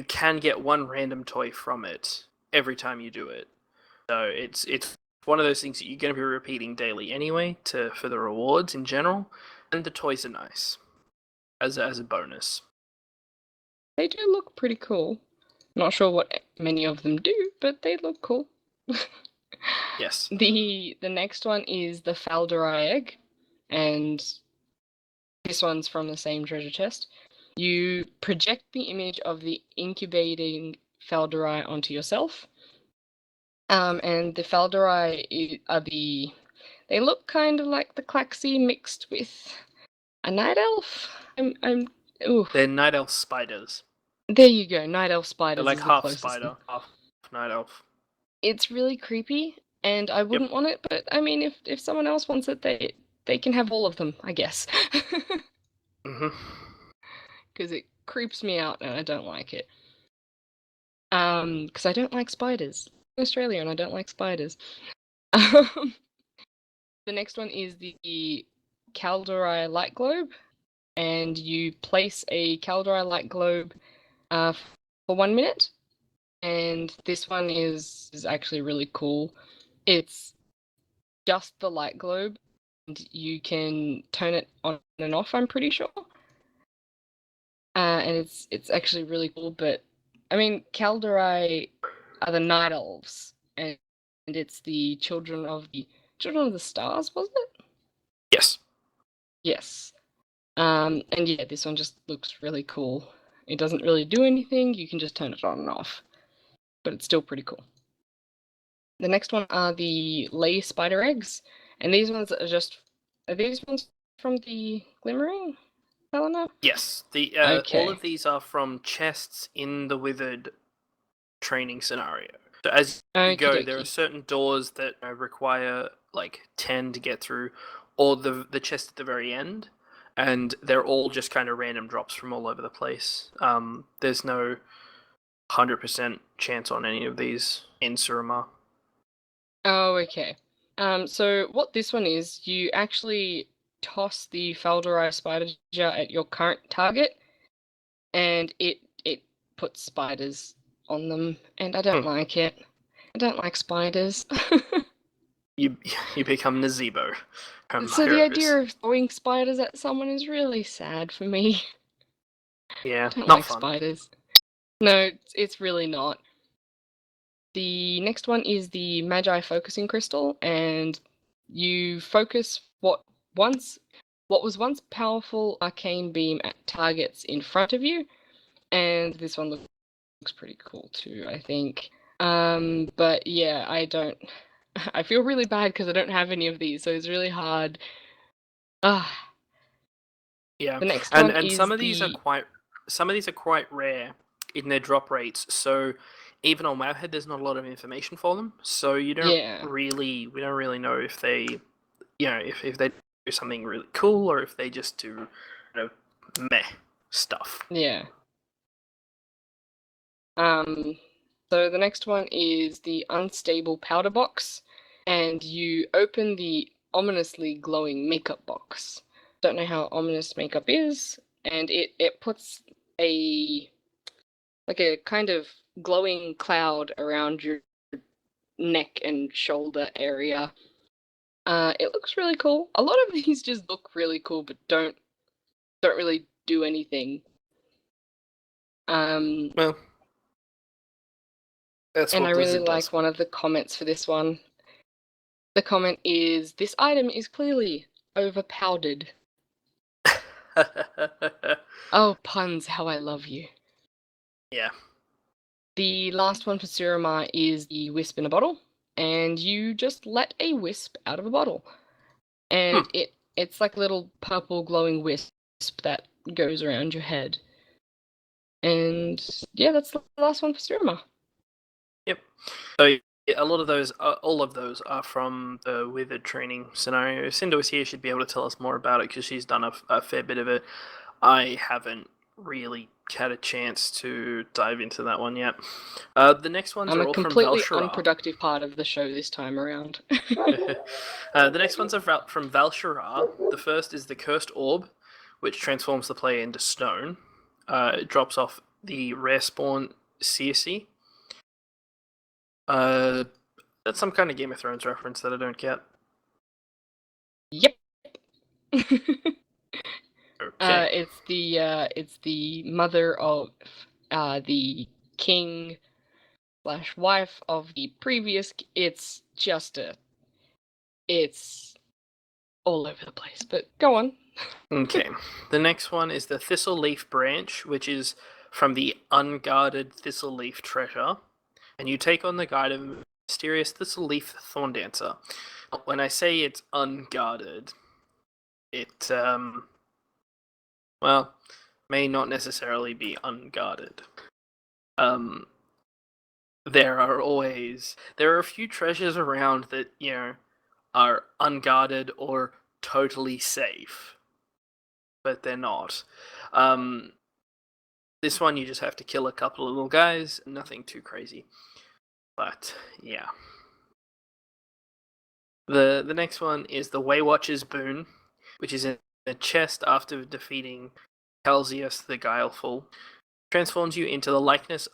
can get one random toy from it every time you do it. So it's one of those things that you're going to be repeating daily anyway for the rewards in general, and the toys are nice as a bonus. They do look pretty cool. Not sure what many of them do, but they look cool. Yes. The next one is the Fouldrag egg, and this one's from the same treasure chest. You project the image of the incubating Fouldrag onto yourself. And the Fouldrag they look kind of like the Klaxi mixed with a night elf. They're night elf spiders. There you go, night elf spiders. They're like is half the spider, half night elf. It's really creepy, and I wouldn't want it, but I mean, if someone else wants it, they can have all of them, I guess. Because it creeps me out, and I don't like it. Because I don't like spiders. I'm in Australia, and I don't like spiders. The next one is the Kaldur light globe, and you place a Kaldur light globe for 1 minute. And this one is actually really cool. It's just the light globe, you can turn it on and off, I'm pretty sure. And it's actually really cool, but I mean, Kaldur are the night elves, and it's the children of the stars, was it? Yes. Yes. And yeah, this one just looks really cool. It doesn't really do anything, you can just turn it on and off, but it's still pretty cool. The next one are the lay spider eggs, and these ones are these ones from the glimmering, Helena? Yes. Okay. All of these are from chests in the withered training scenario. So as you go, there are certain doors that require like 10 to get through, or the chest at the very end, and they're all just kind of random drops from all over the place. There's no 100% chance on any of these in Serum Eye. Oh, okay. So what this one is, you actually toss the Fouldrag spider jar at your current target, and it puts spiders on them, and I don't like it. I don't like spiders. You become Nazebo. So the idea of throwing spiders at someone is really sad for me. Yeah, I don't not like fun. spiders. No, it's really not. The next one is the Magi focusing crystal, and you focus what was once powerful arcane beam at targets in front of you, and this one looks pretty cool too, I think. But yeah, I feel really bad because I don't have any of these, so it's really hard. Yeah, The next one and is some of these are quite rare in their drop rates. So even on Wowhead, there's not a lot of information for them. So we don't really know if they, if they do something really cool or if they just do, meh stuff. Yeah. So the next one is the unstable powder box, and you open the ominously glowing makeup box. Don't know how ominous makeup is, and it puts a kind of glowing cloud around your neck and shoulder area. It looks really cool. A lot of these just look really cool, but don't really do anything. Well, that's and what I really Blizzard like does. one of the comments for this one. The comment is, "This item is clearly overpowdered." Oh, puns, how I love you. Yeah. The last one for Serum Eye is the wisp in a bottle, and you just let a wisp out of a bottle. And it's like a little purple glowing wisp that goes around your head. And yeah, that's the last one for Serum Eye. Yep. So a lot of those, all of those are from the withered training scenario. Cinder was here; she'd be able to tell us more about it because she's done a fair bit of it. I haven't really had a chance to dive into that one yet. The next ones I'm are a all completely from Valshara. unproductive part of the show this time around. The next ones are from Valshara. The first is the Cursed Orb, which transforms the player into stone. It drops off the rare spawn Circe. That's some kind of Game of Thrones reference that I don't get. Yep. Okay. It's the mother of the king / wife of the previous. It's all over the place. But go on. Okay. The next one is the Thistle Leaf Branch, which is from the unguarded Thistle Leaf Treasure, and you take on the guide of a mysterious Thistle Leaf Thorn Dancer. When I say it's unguarded, it may not necessarily be unguarded. There are a few treasures around that, are unguarded or totally safe, but they're not. This one you just have to kill a couple of little guys, nothing too crazy. But yeah. The next one is the Waywatcher's Boon, which is in a chest after defeating Calzius the Guileful. Transforms you into the likeness of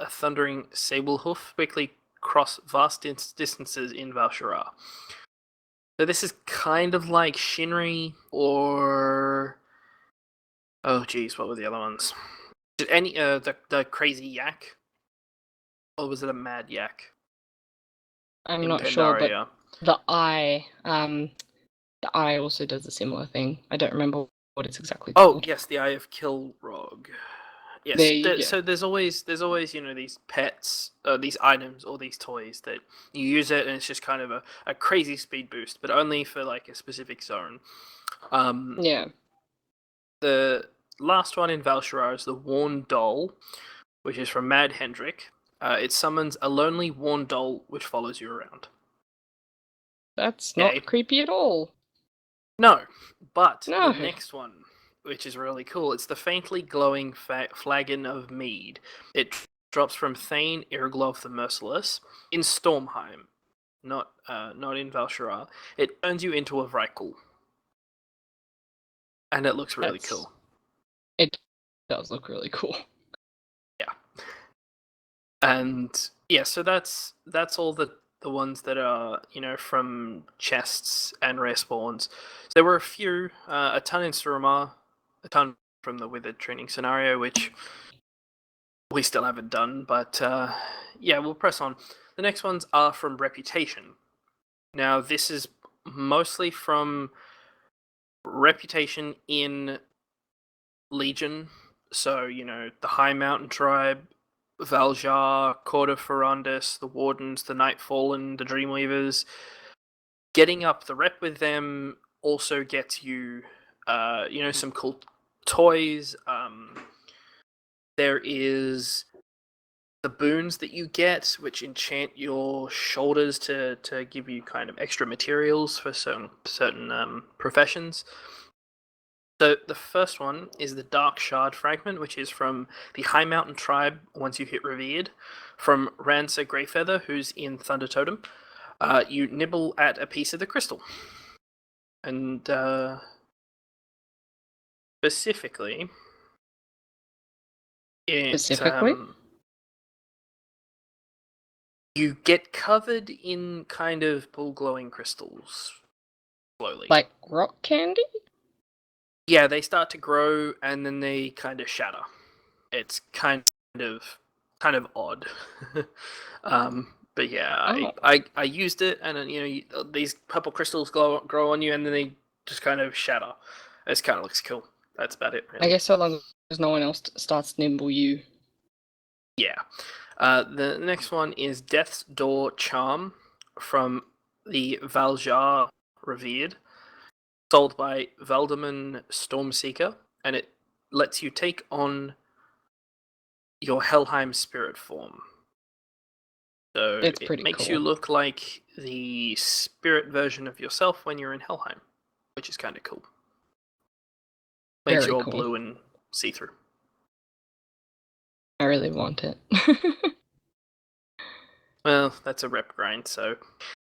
a thundering sable hoof, quickly cross vast distances in Valshara. So this is kind of like Shinri or oh geez, what were the other ones? Did any the crazy yak, or was it a mad yak I'm in not sure, but Pandaria? the eye also does a similar thing. I don't remember what it's exactly Oh called. yes, the Eye of Kilrog. Yes, There you go. so there's always these pets, these items or these toys that you use it and it's just kind of a crazy speed boost, but only for like a specific zone. Yeah. The last one in Val'sharah is the Worn Doll, which is from Mad Hendrik. It summons a lonely worn doll which follows you around. That's Okay. not creepy at all. No, but No. the next one, which is really cool, it's the faintly glowing flagon of mead. It drops from Thane Irglov the Merciless in Stormheim, not in Val'sharah. It turns you into a Vrykul, and it looks really cool. It does look really cool. Yeah, and yeah, so that's all the ones that are from chests and rare spawns. So there were a few, a ton in Surumar, a ton from the Withered training scenario, which we still haven't done, but yeah, we'll press on. The next ones are from Reputation. Now, this is mostly from Reputation in Legion, so, the High Mountain Tribe, Valjar, Court of Ferrandis, the Wardens, the Nightfallen, the Dreamweavers. Getting up the rep with them also gets you, some cool toys. There is the boons that you get, which enchant your shoulders to give you kind of extra materials for certain professions. So the first one is the Dark Shard Fragment, which is from the High Mountain Tribe once you hit Revered. From Rancer Greyfeather, who's in Thunder Totem. You nibble at a piece of the crystal. And specifically, you get covered in kind of bull glowing crystals slowly. Like rock candy? Yeah, they start to grow and then they kind of shatter. It's kind of odd. But yeah, I used it, and these purple crystals grow on you, and then they just kind of shatter. It kind of looks cool. That's about it, really. I guess so long as no one else starts to nimble you. Yeah. The next one is Death's Door Charm from the Valjar Revered, sold by Valdaman Stormseeker, and it lets you take on your Helheim spirit form. So it makes you look like the spirit version of yourself when you're in Helheim, which is kind of cool. Makes you all blue and see-through. I really want it. Well, that's a rep grind, so...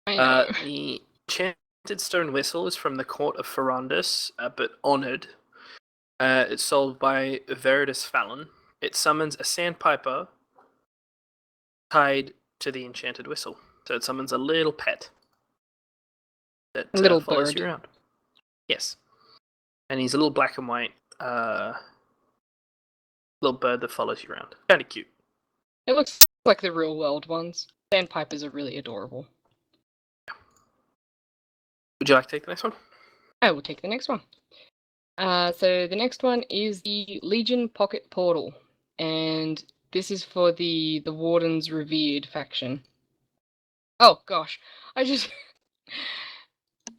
I know. The Enchanted Stone Whistle is from the Court of Ferrandis, but honoured. It's sold by Veridus Fallon. It summons a sandpiper tied to the enchanted whistle. So it summons a little pet that follows you around. Yes. And he's a little black and white little bird that follows you around. Kind of cute. It looks like the real world ones. Sandpipers are really adorable. Would you like to take the next one? I will take the next one. So the next one is the Legion Pocket Portal, and this is for the Warden's Revered faction. Oh gosh,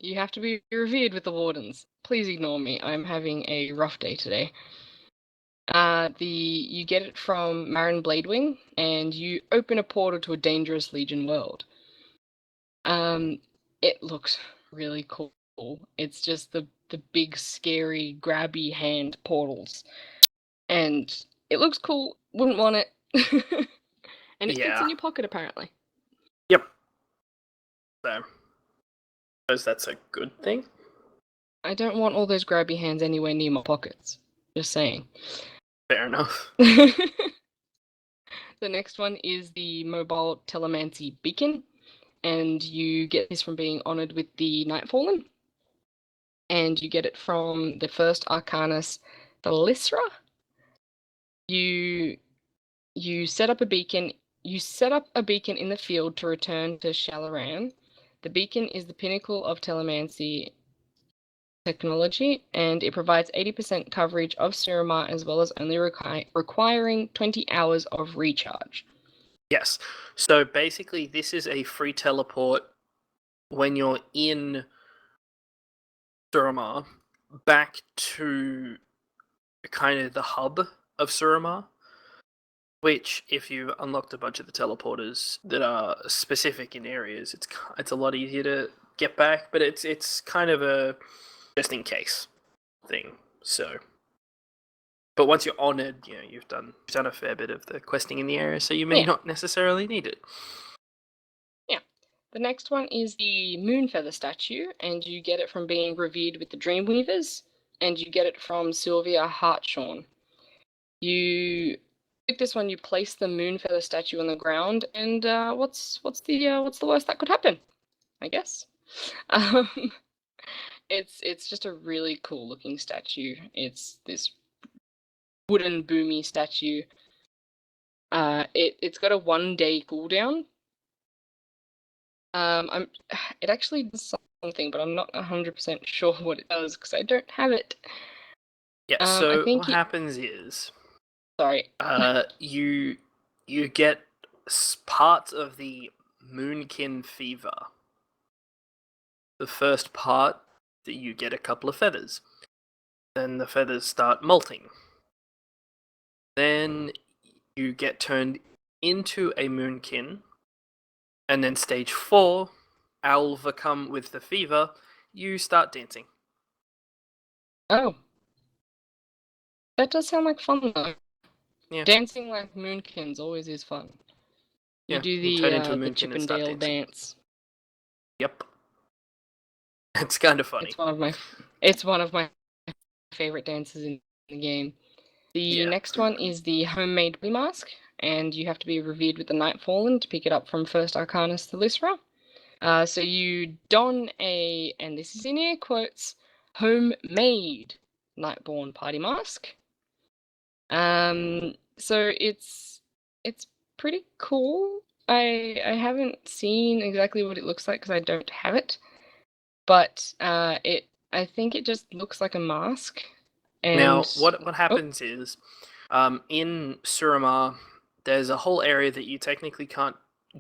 you have to be revered with the Wardens. Please ignore me. I'm having a rough day today. You get it from Marin Bladewing, and you open a portal to a dangerous Legion world. It looks really cool. It's just the big, scary, grabby hand portals. And it looks cool. Wouldn't want it. And it fits in your pocket, apparently. Yep. So, I suppose that's a good thing. I don't want all those grabby hands anywhere near my pockets. Just saying. Fair enough. The next one is the Mobile Telemancy Beacon. and you get this from being honored with the Nightfallen. And you get it from the first Arcanus, the Lysra. You set up a beacon. You set up a beacon in the field to return to Shalaran. The beacon is the pinnacle of telemancy technology, and it provides 80% coverage of Serum Eye as well as only requiring 20 hours of recharge. Yes. So basically, this is a free teleport when you're in Serum Eye back to kind of the hub of Serum Eye, which, if you've unlocked a bunch of the teleporters that are specific in areas, it's a lot easier to get back, but it's kind of a just in case thing. So, but once you're on it, you've done a fair bit of the questing in the area, so you may not necessarily need it. Yeah. The next one is the Moonfeather statue, and you get it from being revered with the Dreamweavers, and you get it from Sylvia Hartshorn. You pick this one. You place the Moonfeather statue on the ground, and what's the worst that could happen? I guess. It's just a really cool looking statue. It's this wooden boomy statue. It's got a 1-day cooldown. It actually does something, but I'm not 100% sure what it does because I don't have it. Yeah. So what happens is, sorry, you get parts of the Moonkin fever. The first part that you get a couple of feathers. Then the feathers start molting. Then you get turned into a Moonkin. And then stage 4, Alva come with the fever, you start dancing. Oh. That does sound like fun though. Yeah. Dancing like Moonkins always is fun. You do the Chippendale dance. Yep. It's kind of funny. It's one of my favorite dances in the game. The next one is the homemade body mask, and you have to be revered with the Nightfallen to pick it up from first Arcanus to Lysra. So you don a, and this is in air quotes, homemade Nightborn party mask. So it's pretty cool. I haven't seen exactly what it looks like because I don't have it, but I think it just looks like a mask. And now, what happens is, in Serum Eye, there's a whole area that you technically can't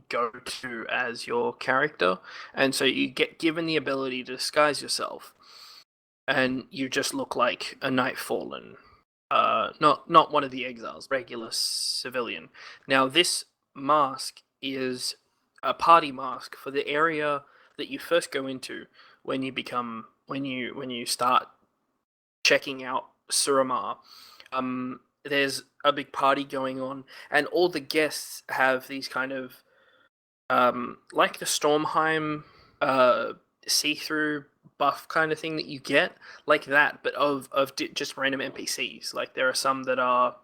go to as your character, and so you get given the ability to disguise yourself, and you just look like a Nightfallen. Not one of the exiles, regular civilian. Now, this mask is a party mask for the area that you first go into when you start checking out Serum Eye. There's a big party going on, and all the guests have these kind of like the Stormheim see-through buff kind of thing that you get, like that, but of just random NPCs. Like there are some that are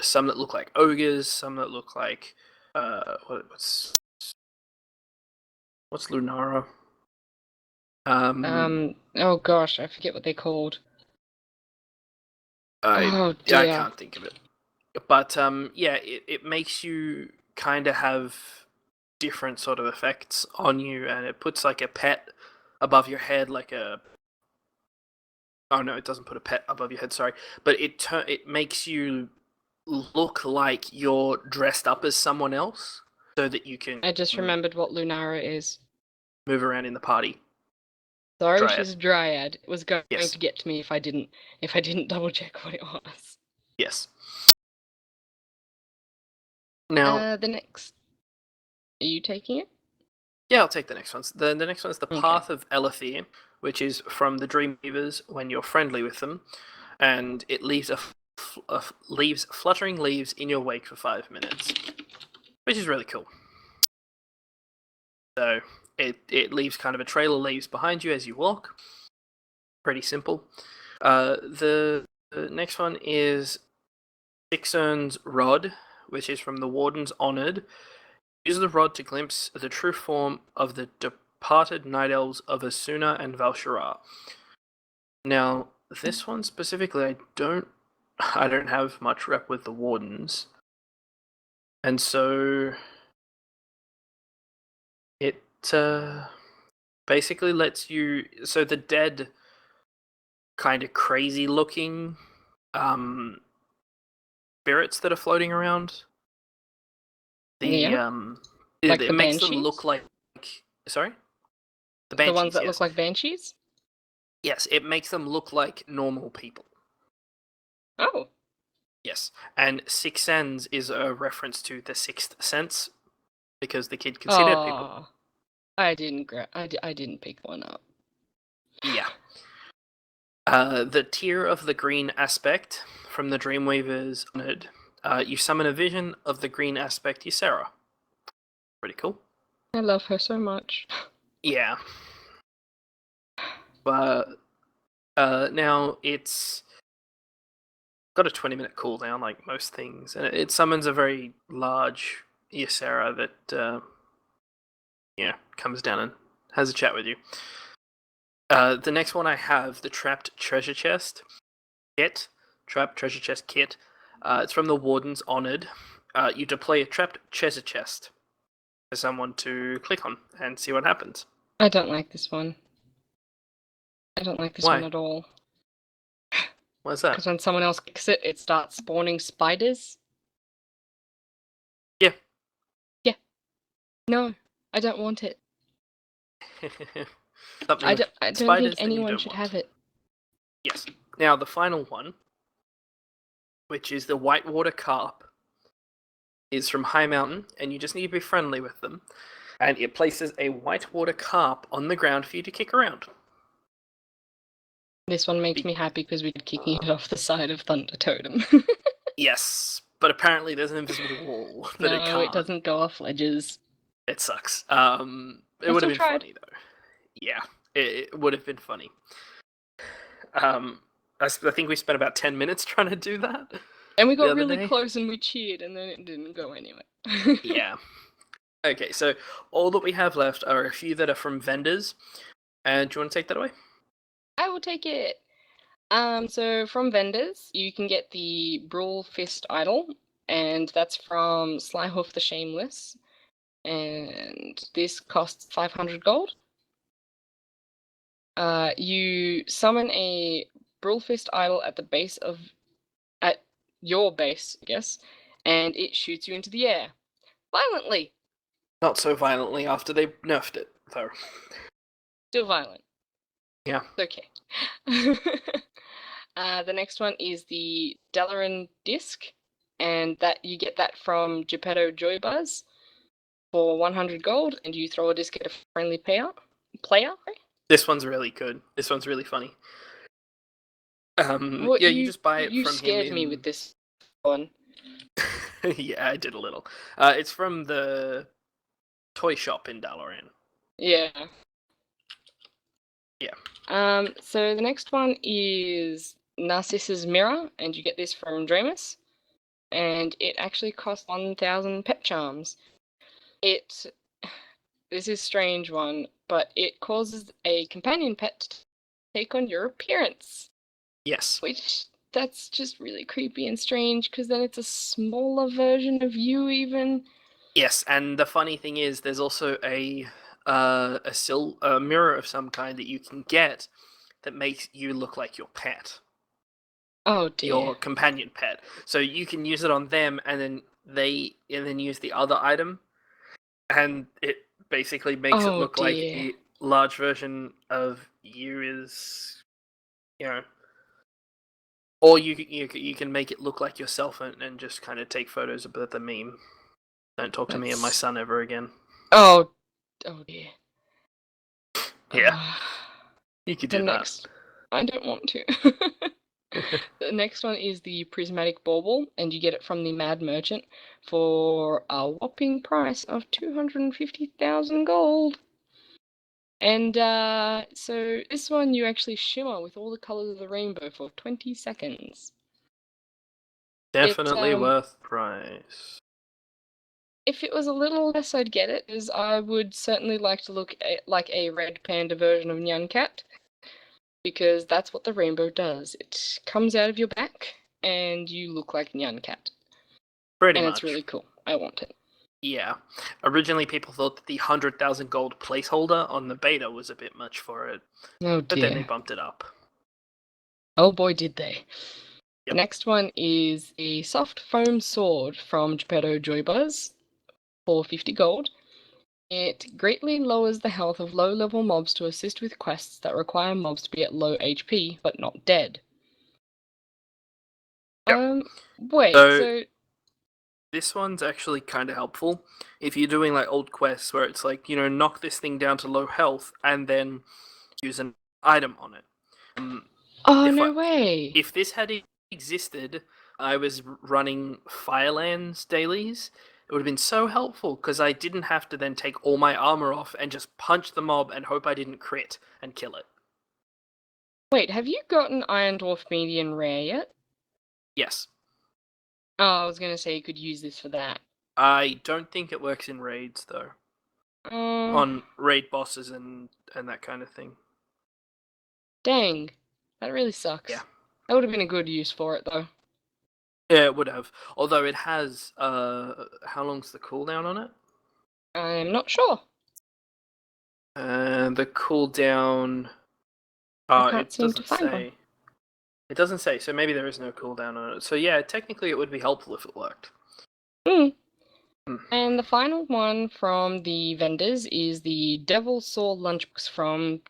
some that look like ogres, some that look like what's Lunara? Oh gosh, I forget what they're called. I can't think of it. But yeah, it makes you kind of have different sort of effects on you, and it puts like a pet above your head, like a. Oh no, it doesn't put a pet above your head. Sorry, but it makes you look like you're dressed up as someone else, so that you can. I just remembered what Lunara is. Move around in the party. Sorry, Dryad. She's a Dryad. It was going to get to me if I didn't double check what it was. Yes. Now the next. Are you taking it? Yeah, I'll take the next one. The next one is the Path of Elethir, which is from the Dreamweavers when you're friendly with them, and it leaves leaves fluttering leaves in your wake for 5 minutes, which is really cool. So it leaves kind of a trail of leaves behind you as you walk. Pretty simple. The next one is Sixern's Rod, which is from the Warden's Honored. Use the rod to glimpse the true form of the departed Night Elves of Asuna and Val'sharah. Now, this one specifically, I don't have much rep with the Wardens. And so it basically lets you... So the dead, kind of crazy looking spirits that are floating around, Like it the makes them banshees? look like... Sorry? The The banshees, ones that yes. look like banshees? Yes, it makes them look like normal people. Oh. Yes, and Six Sense is a reference to the Sixth Sense, because the kid can see dead people. I didn't pick one up. Yeah. The Tear of the Green aspect from the Dreamweaver's Honored. You summon a vision of the green aspect Ysera. Pretty cool. I love her so much. Yeah. But now it's got a 20-minute cooldown, like most things, and it summons a very large Ysera that comes down and has a chat with you. The next one I have, the Trapped Treasure Chest kit. Trapped Treasure Chest kit. It's from the Warden's Honored. You deploy a Trapped Treasure Chest for someone to click on and see what happens. I don't like this one. I don't like this Why? one at all. Why's that? Because when someone else kicks it, it starts spawning spiders. Yeah. Yeah. No, I don't want it. I don't think anyone should have it. Yes. Now, the final one, which is the Whitewater Carp, is from High Mountain, and you just need to be friendly with them. And it places a Whitewater Carp on the ground for you to kick around. This one makes me happy because we're kicking it off the side of Thunder Totem. Yes, but apparently there's an invisible wall that it can't. No, it doesn't go off ledges. It sucks. It would have been funny, though. Yeah, it would have been funny. I think we spent about 10 minutes trying to do that. And we got really close and we cheered, and then it didn't go anywhere. Yeah. Okay, so all that we have left are a few that are from vendors. And do you want to take that away? I will take it. So from vendors, you can get the Brawl Fist Idol, and that's from Slyhoof the Shameless. And this costs 500 gold. You summon a Brawl Fist Idol at your base, I guess, and it shoots you into the air. Violently! Not so violently after they nerfed it, though. Still violent. Yeah. It's okay. The next one is the Dalaran Disc, and that you get that from Geppetto Joybuzz for 100 gold, and you throw a disc at a friendly player. This one's really good. This one's really funny. You just buy it from him. You scared me with this one. Yeah, I did a little. It's from the toy shop in Dalaran. Yeah. Yeah. So the next one is Narcissa's Mirror, and you get this from Dramus, and it actually costs 1,000 pet charms. This is a strange one, but it causes a companion pet to take on your appearance. Yes. Which, that's just really creepy and strange, because then it's a smaller version of you, even. Yes, and the funny thing is, there's also a mirror of some kind that you can get that makes you look like your pet. Oh dear. Your companion pet. So you can use it on them, and then use the other item, and it basically makes it look like a large version of you is, or you can make it look like yourself and just kind of take photos of the meme. Don't talk to me and my son ever again. Oh dear. Yeah. You could do that. I don't want to. The next one is the Prismatic Bauble, and you get it from the Mad Merchant for a whopping price of 250,000 gold. And so this one you actually shimmer with all the colors of the rainbow for 20 seconds. Definitely worth price. If it was a little less, I'd get it, as I would certainly like to look like a red panda version of Nyan Cat, because that's what the rainbow does. It comes out of your back, and you look like Nyan Cat. Pretty And much. it's really cool. I want it. Yeah. Originally, people thought that the 100,000 gold placeholder on the beta was a bit much for it, Oh but then they dear. bumped it up. Oh boy, did they. Yep. The next one is a soft foam sword from Geppetto Joybuzz for 50 gold. It greatly lowers the health of low-level mobs to assist with quests that require mobs to be at low HP, but not dead. Yep. Wait, so... This one's actually kind of helpful if you're doing like old quests where it's like, knock this thing down to low health and then use an item on it. Oh, no way! If this had existed, I was running Firelands dailies, it would have been so helpful because I didn't have to then take all my armor off and just punch the mob and hope I didn't crit and kill it. Wait, have you gotten Iron Dwarf Median Rare yet? Yes. Oh, I was gonna say you could use this for that. I don't think it works in raids, though. On raid bosses and that kind of thing. Dang. That really sucks. Yeah. That would have been a good use for it, though. Yeah, it would have. Although it has, how long's the cooldown on it? I'm not sure. The cooldown... I can't it seem to doesn't find say. one. It doesn't say, so maybe there is no cooldown on it. So yeah, technically it would be helpful if it worked. And the final one from the vendors is the Devil Saw Lunchbox from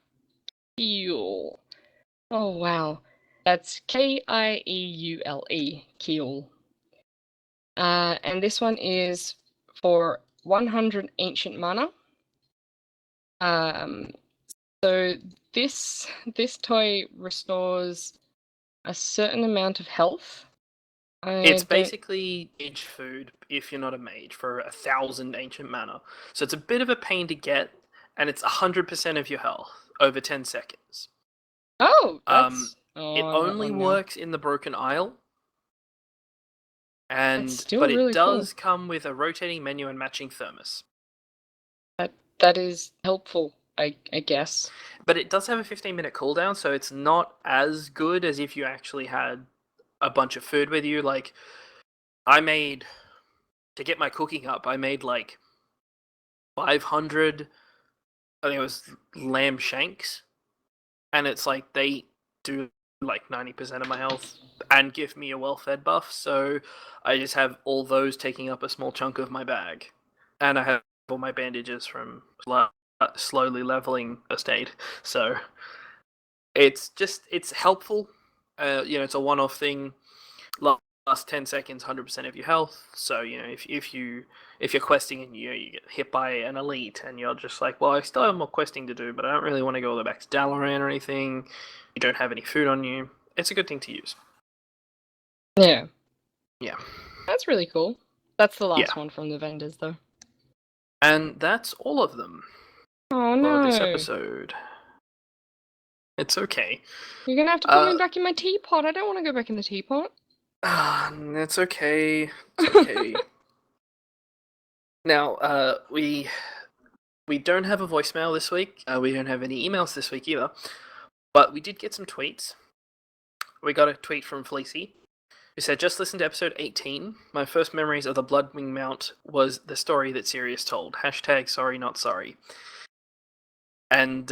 Kieul. Oh wow. That's Kieule, Kieul. And this one is for 100 ancient mana. So this toy restores a certain amount of health. It's basically mage food if you're not a mage for 1,000 ancient mana. So it's a bit of a pain to get, and it's 100% of your health over 10 seconds. Oh, that's... it only works in the Broken Isle. But really it does come with a rotating menu and matching thermos. That is helpful, I guess. But it does have a 15-minute cooldown, so it's not as good as if you actually had a bunch of food with you. Like, to get my cooking up, I made like 500, I think it was lamb shanks. And it's like they do like 90% of my health and give me a well-fed buff, so I just have all those taking up a small chunk of my bag. And I have all my bandages from slowly leveling estate, so it's helpful. It's a one-off thing. Last 10 seconds, 100% of your health. So if you're questing and you get hit by an elite and you're just like, well, I still have more questing to do, but I don't really want to go all the way back to Dalaran or anything. You don't have any food on you. It's a good thing to use. Yeah. Yeah. That's really cool. That's the last one from the vendors, though. And that's all of them. Oh no! For this episode. It's okay. You're gonna have to put me back in my teapot. I don't want to go back in the teapot. It's okay. It's okay. Now, we don't have a voicemail this week. We don't have any emails this week either. But we did get some tweets. We got a tweet from Fleecy, who said, "Just listened to episode 18. My first memories of the Bloodwing mount was the story that Sirius told. # sorry not sorry." And,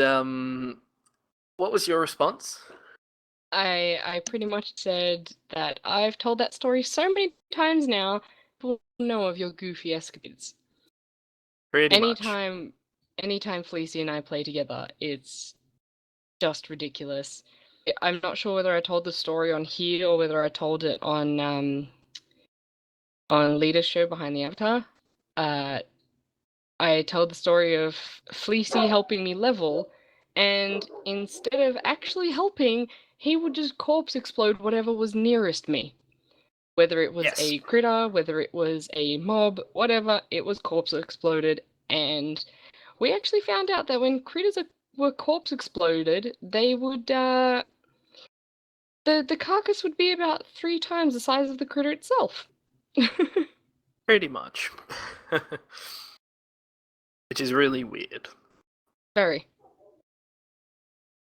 what was your response? I pretty much said that I've told that story so many times now, people know of your goofy escapades. Anytime Fleecy and I play together, it's just ridiculous. I'm not sure whether I told the story on here or whether I told it on Leader's show Behind the Avatar. I told the story of Fleecy helping me level, and instead of actually helping, he would just corpse explode whatever was nearest me. Whether it was a critter, whether it was a mob, whatever, it was corpse exploded. And we actually found out that when critters were corpse exploded, they would, the carcass would be about 3 times the size of the critter itself. Pretty much. Which is really weird. Very.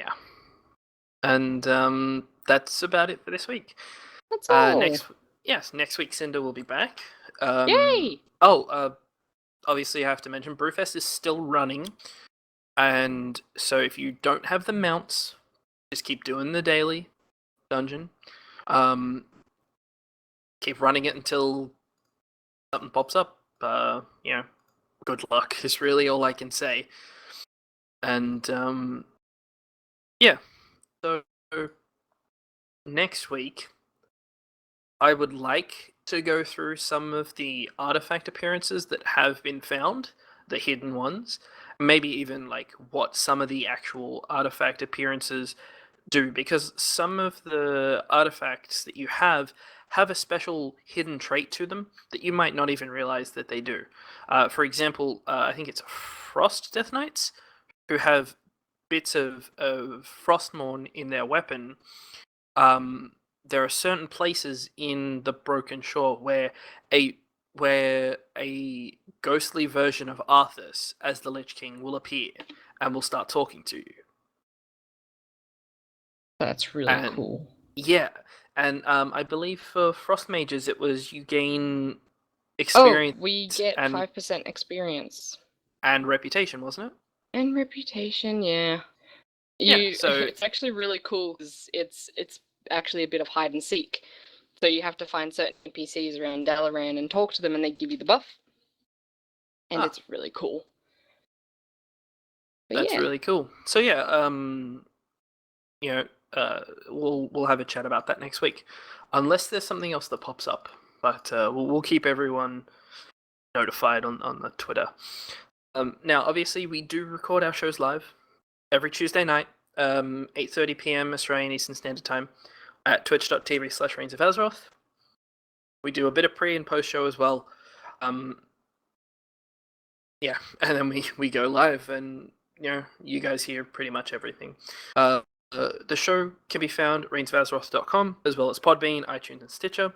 Yeah. And that's about it for this week. That's all. Next week Cinder will be back. Yay! Obviously I have to mention Brewfest is still running. And so if you don't have the mounts, just keep doing the daily dungeon. Keep running it until something pops up. Good luck is really all I can say. And so next week I would like to go through some of the artifact appearances that have been found, the hidden ones, maybe even like what some of the actual artifact appearances do, because some of the artifacts that you have a special hidden trait to them that you might not even realize that they do. For example, I think it's Frost Death Knights who have bits of Frostmourne in their weapon. There are certain places in the Broken Shore where a ghostly version of Arthas as the Lich King will appear and will start talking to you. That's really cool. Yeah, and I believe for Frost Mages it was you gain experience. Oh, we get 5% experience. And reputation, wasn't it? And reputation, yeah. So it's actually really cool because it's actually a bit of hide and seek. So you have to find certain NPCs around Dalaran and talk to them, and they give you the buff. And it's really cool. But that's really cool. So we'll have a chat about that next week, unless there's something else that pops up. But we'll keep everyone notified on the Twitter. Now, obviously, we do record our shows live every Tuesday night, 8:30 p.m. Australian Eastern Standard Time, at twitch.tv/Reins of Azeroth. We do a bit of pre and post show as well. And then we go live, and you guys hear pretty much everything. The show can be found at reinsofAzeroth.com, as well as Podbean, iTunes, and Stitcher.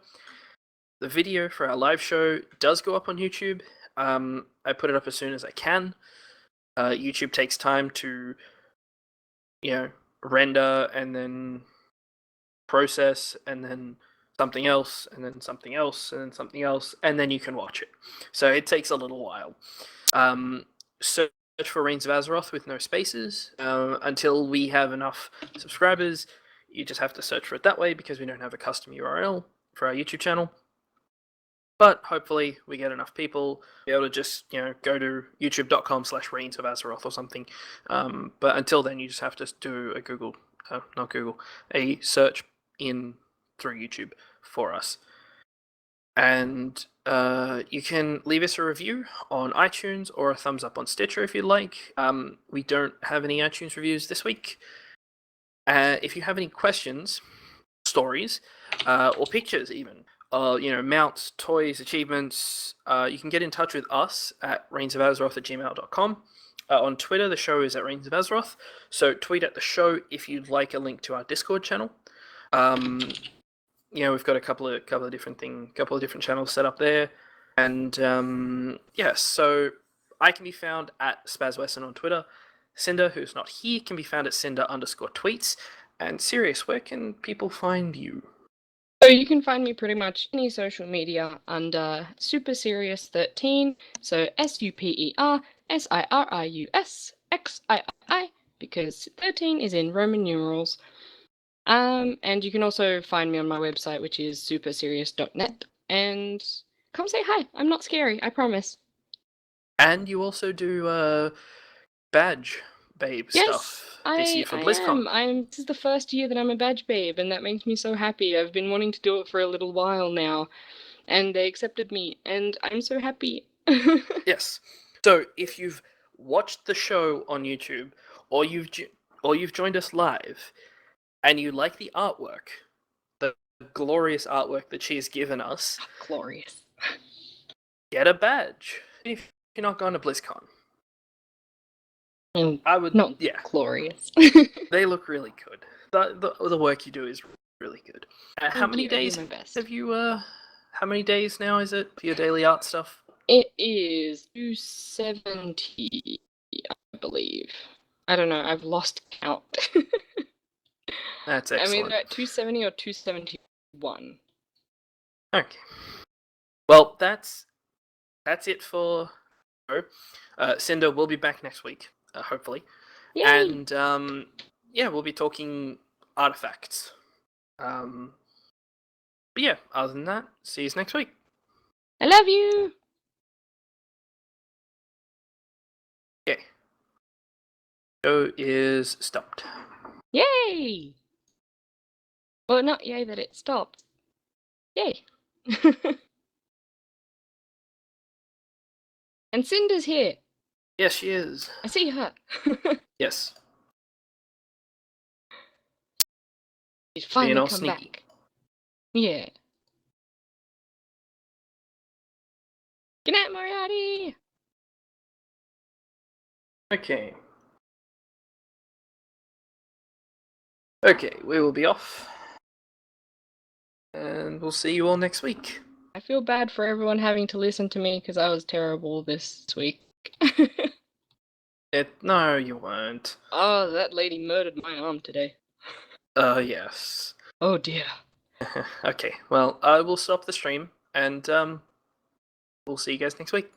The video for our live show does go up on YouTube. I put it up as soon as I can. YouTube takes time to, render and then process, and then something else, and then something else, and then something else, and then you can watch it. So it takes a little while. Search for Reins of Azeroth with no spaces. Until we have enough subscribers, you just have to search for it that way, because we don't have a custom URL for our YouTube channel. But hopefully we get enough people to be able to just, go to youtube.com/Reins of Azeroth or something. But until then, you just have to do a search in through YouTube for us. And you can leave us a review on iTunes or a thumbs up on Stitcher if you'd like. We don't have any iTunes reviews this week. If you have any questions, stories, or pictures even, mounts, toys, achievements, you can get in touch with us at reinsofAzeroth@gmail.com. On Twitter, the show is at Reins of Azeroth, so tweet at the show if you'd like a link to our Discord channel. We've got a couple of different channels set up there, and so I can be found at SpazWesson on Twitter. Cinder, who's not here, can be found at Cinder_tweets. And Sirius, where can people find you? So you can find me pretty much any social media under SuperSirius13. So SuperSiriusXIII, because 13 is in Roman numerals. And you can also find me on my website, which is superserious.net. And come say hi. I'm not scary, I promise. And you also do badge babe stuff this year for BlizzCon. This is the first year that I'm a badge babe, and that makes me so happy. I've been wanting to do it for a little while now, and they accepted me, and I'm so happy. Yes. So if you've watched the show on YouTube, or you've joined us live, and you like the artwork, the glorious artwork that she has given us, glorious, get a badge if you're not going to BlizzCon. I would glorious. They look really good. The work you do is really good. How many days have you how many days now is it for your daily art stuff? It is 270, I believe. I don't know, I've lost count. That's I'm excellent. either at 270 or 271. Okay. Well, that's it for. Cinder will be back next week, hopefully. Yay! And yeah, we'll be talking artifacts. But yeah, other than that, see you next week. I love you! Okay. Show is stopped. Yay! Well, not yay that it stopped. Yay! And Cinder's here. Yes, she is. I see her. Yes. She's finally Being all come sneaky. back. Yeah. Good night, Moriarty! Okay. Okay, we will be off. And we'll see you all next week. I feel bad for everyone having to listen to me because I was terrible this week. No, you weren't. Oh, that lady murdered my arm today. Yes. Oh dear. Okay, well, I will stop the stream, and we'll see you guys next week.